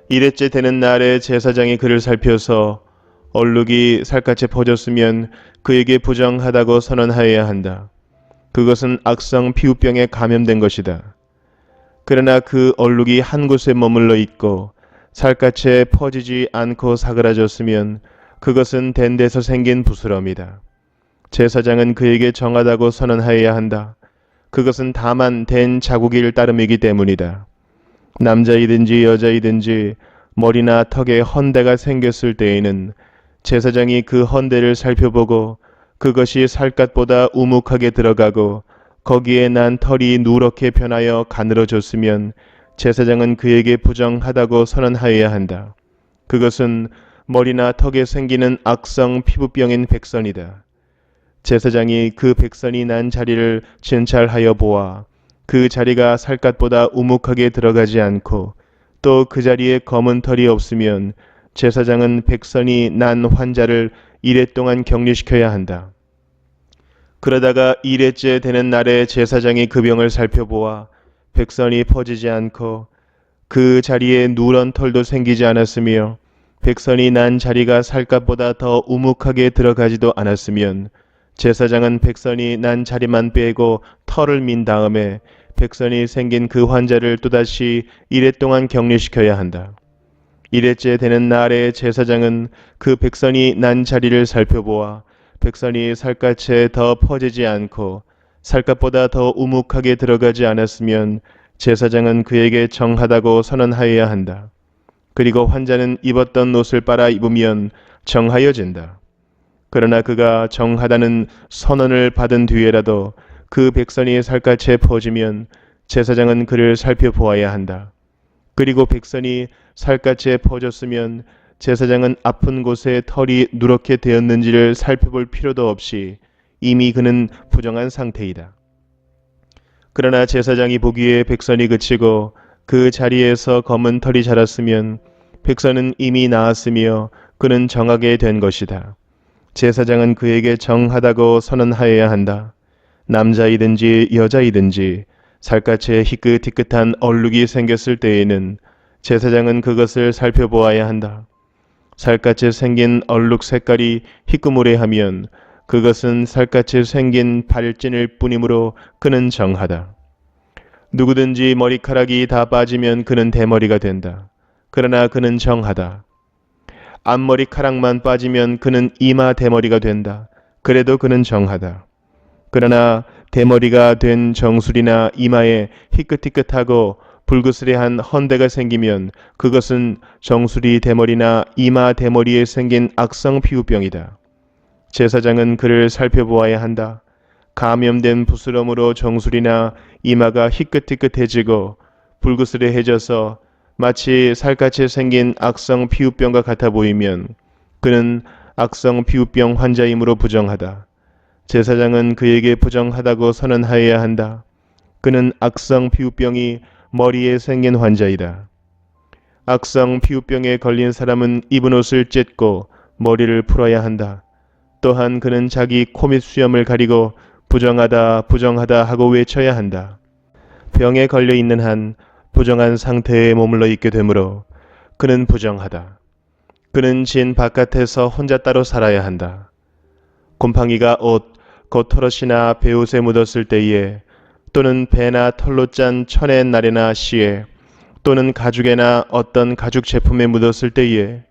A: 이랫째 되는 날에 제사장이 그를 살펴서 얼룩이 살갗에 퍼졌으면 그에게 부정하다고 선언하여야 한다. 그것은 악성 피부병에 감염된 것이다. 그러나 그 얼룩이 한 곳에 머물러 있고 살갗에 퍼지지 않고 사그라졌으면 그것은 댄 데서 생긴 부스럼이다. 제사장은 그에게 정하다고 선언하여야 한다. 그것은 다만 댄 자국일 따름이기 때문이다. 남자이든지 여자이든지 머리나 턱에 헌대가 생겼을 때에는 제사장이 그 헌대를 살펴보고 그것이 살갗보다 우묵하게 들어가고 거기에 난 털이 누렇게 변하여 가늘어졌으면 제사장은 그에게 부정하다고 선언하여야 한다. 그것은 머리나 턱에 생기는 악성 피부병인 백선이다. 제사장이 그 백선이 난 자리를 진찰하여 보아 그 자리가 살갗보다 우묵하게 들어가지 않고 또 그 자리에 검은 털이 없으면 제사장은 백선이 난 환자를 이랫 동안 격리시켜야 한다. 그러다가 이레째 되는 날에 제사장이 그 병을 살펴보아 백선이 퍼지지 않고 그 자리에 누런 털도 생기지 않았으며 백선이 난 자리가 살갗보다 더 우묵하게 들어가지도 않았으면 제사장은 백선이 난 자리만 빼고 털을 민 다음에 백선이 생긴 그 환자를 또다시 이랫 동안 격리시켜야 한다. 이레째 되는 날에 제사장은 그 백선이 난 자리를 살펴보아 백선이 살갗에 더 퍼지지 않고 살갗보다 더 우묵하게 들어가지 않았으면 제사장은 그에게 정하다고 선언하여야 한다. 그리고 환자는 입었던 옷을 빨아 입으면 정하여진다. 그러나 그가 정하다는 선언을 받은 뒤에라도 그 백선이 살갗에 퍼지면 제사장은 그를 살펴보아야 한다. 그리고 백선이 살갗에 퍼졌으면 제사장은 아픈 곳에 털이 누렇게 되었는지를 살펴볼 필요도 없이 이미 그는 부정한 상태이다. 그러나 제사장이 보기에 백선이 그치고 그 자리에서 검은 털이 자랐으면 백선은 이미 나았으며 그는 정하게 된 것이다. 제사장은 그에게 정하다고 선언하여야 한다. 남자이든지 여자이든지 살갗에 희끗희끗한 얼룩이 생겼을 때에는 제사장은 그것을 살펴보아야 한다. 살갗에 생긴 얼룩 색깔이 희끄무레하면 그것은 살갗에 생긴 발진일 뿐이므로 그는 정하다. 누구든지 머리카락이 다 빠지면 그는 대머리가 된다. 그러나 그는 정하다. 앞머리카락만 빠지면 그는 이마 대머리가 된다. 그래도 그는 정하다. 그러나 대머리가 된 정수리나 이마에 희끗희끗하고 불그스레한 헌대가 생기면 그것은 정수리 대머리나 이마 대머리에 생긴 악성 피부병이다. 제사장은 그를 살펴보아야 한다. 감염된 부스럼으로 정수리나 이마가 희끗희끗해지고 불그스레해져서 마치 살갗에 생긴 악성 피부병과 같아 보이면 그는 악성 피부병 환자이므로 부정하다. 제사장은 그에게 부정하다고 선언하여야 한다. 그는 악성 피부병이 머리에 생긴 환자이다. 악성 피부병에 걸린 사람은 입은 옷을 찢고 머리를 풀어야 한다. 또한 그는 자기 코 및 수염을 가리고 부정하다 부정하다 하고 외쳐야 한다. 병에 걸려 있는 한 부정한 상태에 머물러 있게 되므로 그는 부정하다. 그는 진 바깥에서 혼자 따로 살아야 한다. 곰팡이가 옷, 곧 털옷이나 베옷에 묻었을 때에 또는 배나 털로 짠 천의 날에나 씨에 또는 가죽에나 어떤 가죽 제품에 묻었을 때에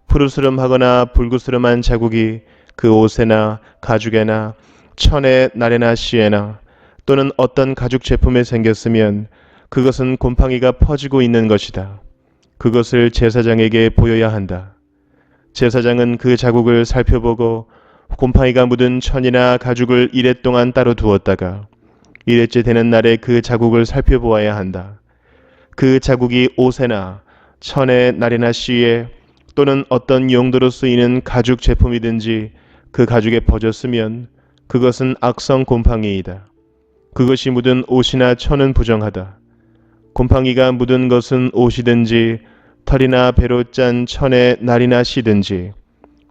A: 푸르스름하거나 불구스름한 자국이 그 옷에나 가죽에나 천의 날에나 씨에나 또는 어떤 가죽 제품에 생겼으면 그것은 곰팡이가 퍼지고 있는 것이다. 그것을 제사장에게 보여야 한다. 제사장은 그 자국을 살펴보고 곰팡이가 묻은 천이나 가죽을 이레 동안 따로 두었다가 이레째 되는 날에 그 자국을 살펴보아야 한다. 그 자국이 옷에나 천의 날이나 씨에 또는 어떤 용도로 쓰이는 가죽 제품이든지 그 가죽에 퍼졌으면 그것은 악성 곰팡이이다. 그것이 묻은 옷이나 천은 부정하다. 곰팡이가 묻은 것은 옷이든지 털이나 배로 짠 천의 날이나 씨든지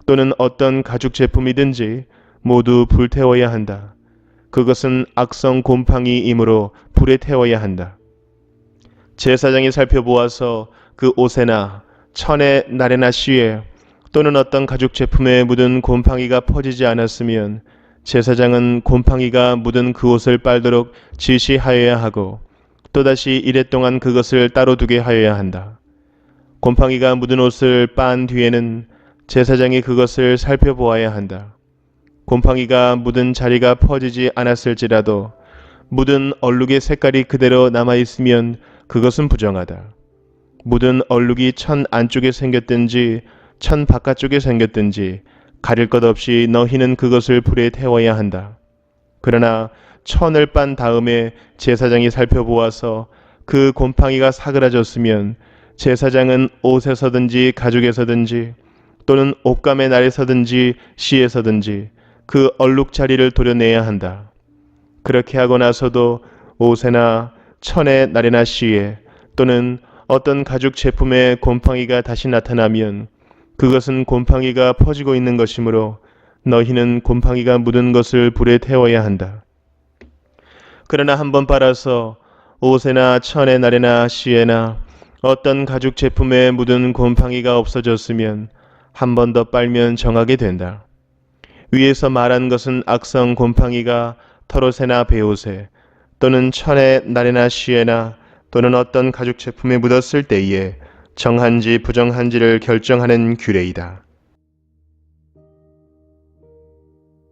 A: 또는 어떤 가죽 제품이든지 모두 불태워야 한다. 그것은 악성 곰팡이이므로 불에 태워야 한다. 제사장이 살펴보아서 그 옷에나 천의 날에나 씨에 또는 어떤 가죽 제품에 묻은 곰팡이가 퍼지지 않았으면 제사장은 곰팡이가 묻은 그 옷을 빨도록 지시하여야 하고 또다시 이레 동안 그것을 따로 두게 하여야 한다. 곰팡이가 묻은 옷을 빤 뒤에는 제사장이 그것을 살펴보아야 한다. 곰팡이가 묻은 자리가 퍼지지 않았을지라도 묻은 얼룩의 색깔이 그대로 남아있으면 그것은 부정하다. 묻은 얼룩이 천 안쪽에 생겼든지 천 바깥쪽에 생겼든지 가릴 것 없이 너희는 그것을 불에 태워야 한다. 그러나 천을 빤 다음에 제사장이 살펴보아서 그 곰팡이가 사그라졌으면 제사장은 옷에서든지 가죽에서든지 또는 옷감의 날에서든지 씨에서든지 그 얼룩 자리를 도려내야 한다. 그렇게 하고 나서도 옷에나 천의 날에나 씨에 또는 어떤 가죽 제품에 곰팡이가 다시 나타나면 그것은 곰팡이가 퍼지고 있는 것이므로 너희는 곰팡이가 묻은 것을 불에 태워야 한다. 그러나 한번 빨아서 옷에나 천의 날에나 씨에나 어떤 가죽 제품에 묻은 곰팡이가 없어졌으면 한 번 더 빨면 정하게 된다. 위에서 말한 것은 악성 곰팡이가 털옷에나 베옷에 또는 천의 날에나 씨에나 또는 어떤 가죽 제품에 묻었을 때에 정한지 부정한지를 결정하는 규례이다.